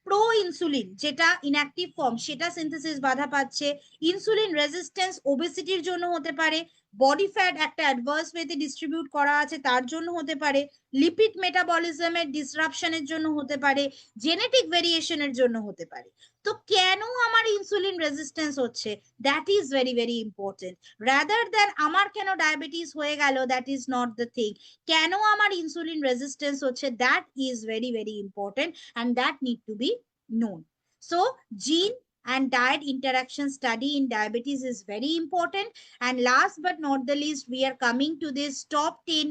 প্রো ইনসুলিন যেটা ইনঅ্যাক্টিভ ফর্ম সেটা সিনথেসিস বাধা পাচ্ছে, ইনসুলিন রেজিস্ট্যান্স ওবেসিটির জন্য হতে পারে, বডি ফ্যাট একটা অ্যাডভার্স ওয়েতে ডিস্ট্রিবিউট করা আছে তার জন্য হতে পারে, লিপিড মেটাবলিজমের ডিসরাপশনের জন্য হতে পারে, জেনেটিক ভেরিয়েশনের জন্য হতে পারে। তো কেন আমার ইনসুলিন রেজিস্ট্যান্স হচ্ছে, that is very very important. Rather than আমার কেন ডায়াবেটিস হয়ে গেল, that is not the thing. কেন আমার ইনসুলিন রেজিস্ট্যান্স হচ্ছে, that is very very important, and that need to be known. So gene and diet interaction study in diabetes is very important. And last but not the least, we are coming to this top 10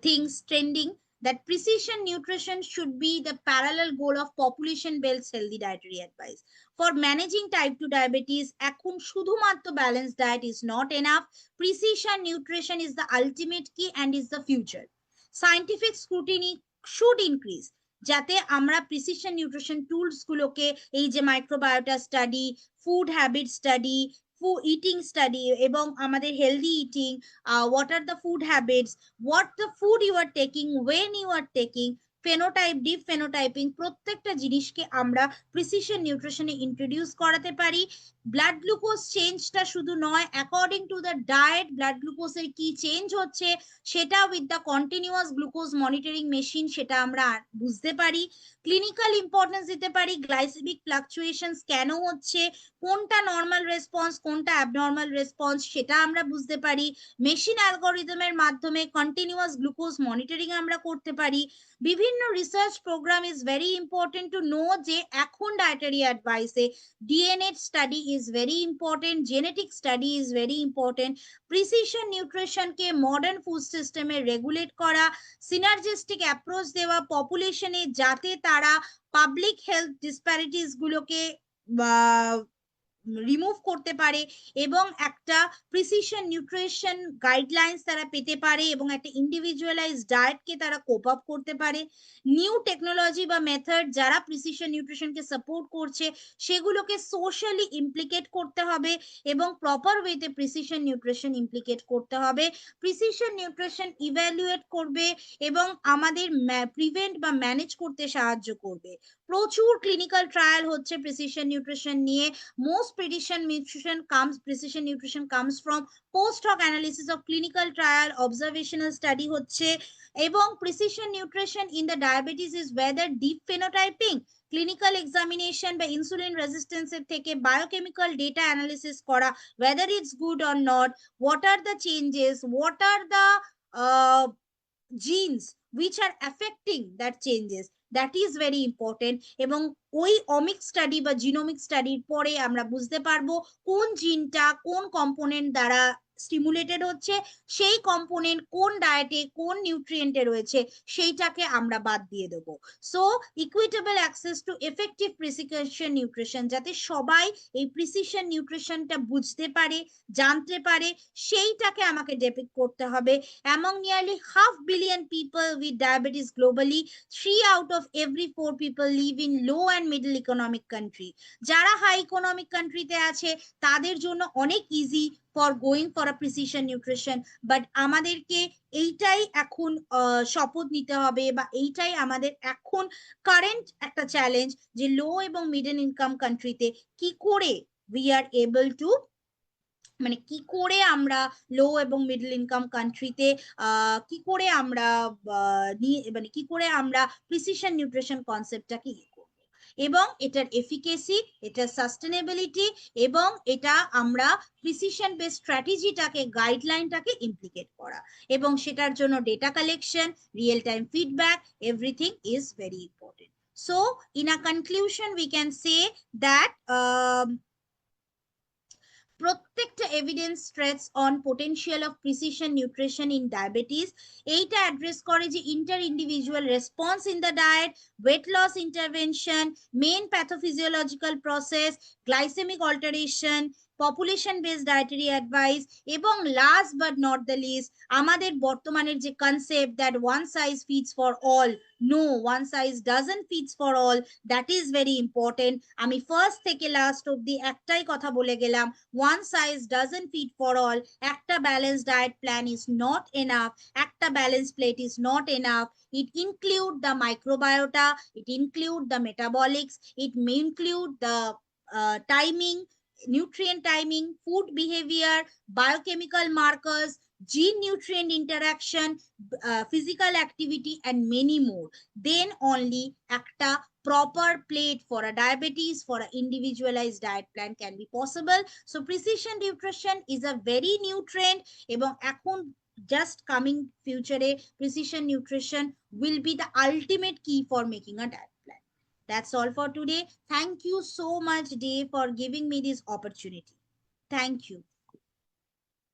things trending, that precision nutrition should be the parallel goal of population based healthy dietary advice. For managing type 2 diabetes, এখন শুধুমাত্র balanced diet is not enough. Precision nutrition is the ultimate key and is the future. Scientific scrutiny should increase, যাতে আমরা precision nutrition tools গুলোকে, এই যে microbiota study, food habit study, eating study এবং আমাদের healthy eating, what are the food habits, what the food you are taking, when you are taking, phenotype, deep phenotyping, প্রত্যেকটা জিনিসকে আমরা প্রিসিশন নিউট্রিশনে ইন্ট্রোডিউস করাতে পারি। ব্লাড গ্লুকোজ চেঞ্জটা শুধু নয়, according to the diet blood গ্লুকোজের কি চেঞ্জ হচ্ছে সেটা with the continuous glucose monitoring machine সেটা আমরা বুঝতে পারি। ক্লিনিক্যাল ইম্পর্টেন্স দিতে পারি, গ্লাইসেমিক ফ্লাকচুয়েশনস কেন হচ্ছে, কোনটা নর্মাল রেসপন্স কোনটা অ্যাবনর্মাল রেসপন্স সেটা আমরা বুঝতে পারি। মেশিন অ্যালগোরিদমের মাধ্যমে কন্টিনিউয়াস গ্লুকোজ মনিটরিং আমরা করতে পারি। বিভিন্ন research program is very important to know, যে এখন ডায়েটারি অ্যাডভাইসে DNA study is very important, genetic study is very important. Precision নিউট্রিশনকে মডার্ন ফুড সিস্টেমে রেগুলেট করা, সিনার্জিস্টিক অ্যাপ্রোচ দেওয়া পপুলেশনে, যাতে তারা পাবলিক হেলথ ডিসপ্যারিটিস গুলোকে রিমুভ করতে পারে এবং একটা প্রিসিশন নিউট্রিশন গাইডলাইন্স তারা পেতে পারে এবং একটা ইন্ডিভিজুয়ালাইজ ডায়েটকে তারা কোপ আপ করতে পারে। নিউ টেকনোলজি বা মেথড যারা প্রিসিশন নিউট্রিশনকে সাপোর্ট করছে সেগুলোকে সোশ্যালি ইমপ্লিকেট করতে হবে এবং প্রপার ওয়েতে প্রিসিশন নিউট্রিশন ইমপ্লিকেট করতে হবে। প্রিসিশন নিউট্রিশন ইভ্যালুয়েট করবে এবং আমাদের প্রিভেন্ট বা ম্যানেজ করতে সাহায্য করবে। প্রচুর ক্লিনিক্যাল ট্রায়াল হচ্ছে প্রিসিশন নিউট্রিশন নিয়ে। Most precision nutrition comes from post hoc analysis of clinical trial, observational study হচ্ছে। এবং precision nutrition in the diabetes is whether deep phenotyping, clinical examination বা insulin resistance এর থেকে biochemical data analysis করা, whether it's good or not, what are the changes, what are the genes which are affecting that changes, that is very important। এবং ওই অমিক study বা genomic স্টাডির পরে আমরা বুঝতে পারবো কোন জিনটা কোন কম্পোনেন্ট দ্বারা স্টিমুলেটেড হচ্ছে, সেই কম্পোনেন্ট কোন ডায়েটে কোন নিউট্রিয়েন্টে রয়েছে সেইটাকে আমরা বাদ দিয়ে দেবো। So equitable access to effective precision nutrition, যাতে সবাই এই প্রিসিশন নিউট্রিশনটা বুঝতে পারে, জানতে পারে, সেইটাকে আমাকে ডেপিক্ট করতে হবে। Among nearly 500 million people with diabetes globally, 3 out of every 4 people live in low and middle economic country. যারা হাই ইকোনমিক কান্ট্রিতে আছে তাদের জন্য অনেক easy for going for a precision nutrition, but আমাদেরকে এইটাই এখন শপথ নিতে হবে, বা এইটাই আমাদের এখন কারেন্ট একটা চ্যালেঞ্জ, যে লো এবং মিডল ইনকাম কান্ট্রিতে কি করে উই আর এবল টু, মানে কি করে আমরা লো এবং মিডল ইনকাম কান্ট্রিতে কি করে আমরা মানে কি করে আমরা প্রিসিশন নিউট্রিশন কনসেপ্টটাকে করব, এবং এটার এফিকেসি, এটার সাস্টেনেবিলিটি, এবং এটা আমরা প্রিসিশন বেস স্ট্র্যাটেজিটাকে, গাইডলাইনটাকে ইমপ্লিকেট করা, এবং সেটার জন্য data collection, real time feedback, everything is very important. So in a conclusion we can say that প্রত্যেকটা evidence stress on potential of precision nutrition in diabetes, এইটা অ্যাড্রেস করে যে inter individual response in the diet, weight loss intervention, main pathophysiological process, glycaemic alteration, population based dietary advice, এবং last but not the least আমাদের বর্তমানের যে concept that one size fits for all, no, one size doesn't fits for all, that is very important. আমি first থেকে last অব্দি একটাই কথা বলে গেলাম, one size doesn't fit for all, একটা balanced diet plan is not enough, একটা balanced plate is not enough, it include the microbiota, it include the metabolics, it may include the timing, nutrient timing, food behavior, biochemical markers, gene nutrient interaction, physical activity, and many more. Then only একটা proper plate for a diabetes, for an individualized diet plan can be possible. So precision nutrition is a very new trend, এবং এখন just coming future precision nutrition will be the ultimate key for making a diet plan. That's all for today. Thank you so much, Dave, for giving me this opportunity. Thank you.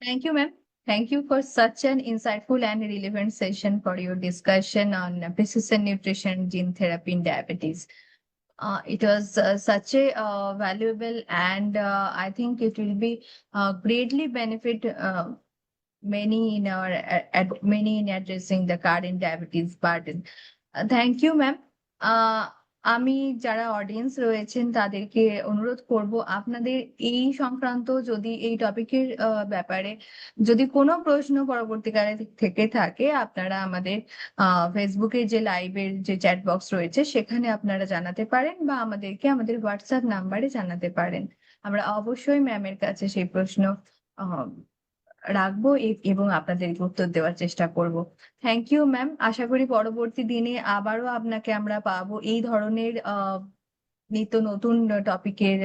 Thank you, ma'am. Thank you for such an insightful and relevant session for your discussion on precision nutrition, gene therapy in diabetes. It was such a valuable, and I think it will be greatly benefit many in our many in addressing the current diabetes burden. Thank you, ma'am. আমি যারা audience রয়েছেন তাদেরকে অনুরোধ করব, আপনাদের এই সংক্রান্ত যদি এই টপিকের ব্যাপারে যদি কোনো প্রশ্ন পরবর্তীকালে থেকে থাকে, আপনারা আমাদের ফেসবুকের যে লাইভের যে চ্যাট বক্স রয়েছে সেখানে আপনারা জানাতে পারেন, বা আমাদেরকে আমাদের হোয়াটসঅ্যাপ নাম্বারে জানাতে পারেন। আমরা অবশ্যই ম্যামের কাছে সেই প্রশ্ন আহ, রাখবো এবং আপনাদেরকে উত্তর দেওয়ার চেষ্টা করব। Thank you ma'am. আশা করি পরবর্তী দিনে আবারও আপনাকে আমরা পাবো এই ধরনের নিত্য নতুন টপিকের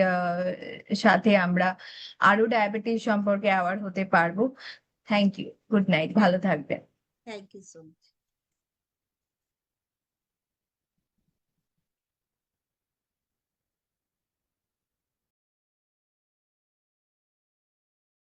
সাথে, আমরা আরো ডায়াবেটিস সম্পর্কে অ্যাওয়ার হতে পারবো। থ্যাংক ইউ, গুড নাইট, ভালো থাকবেন। Thank you so much.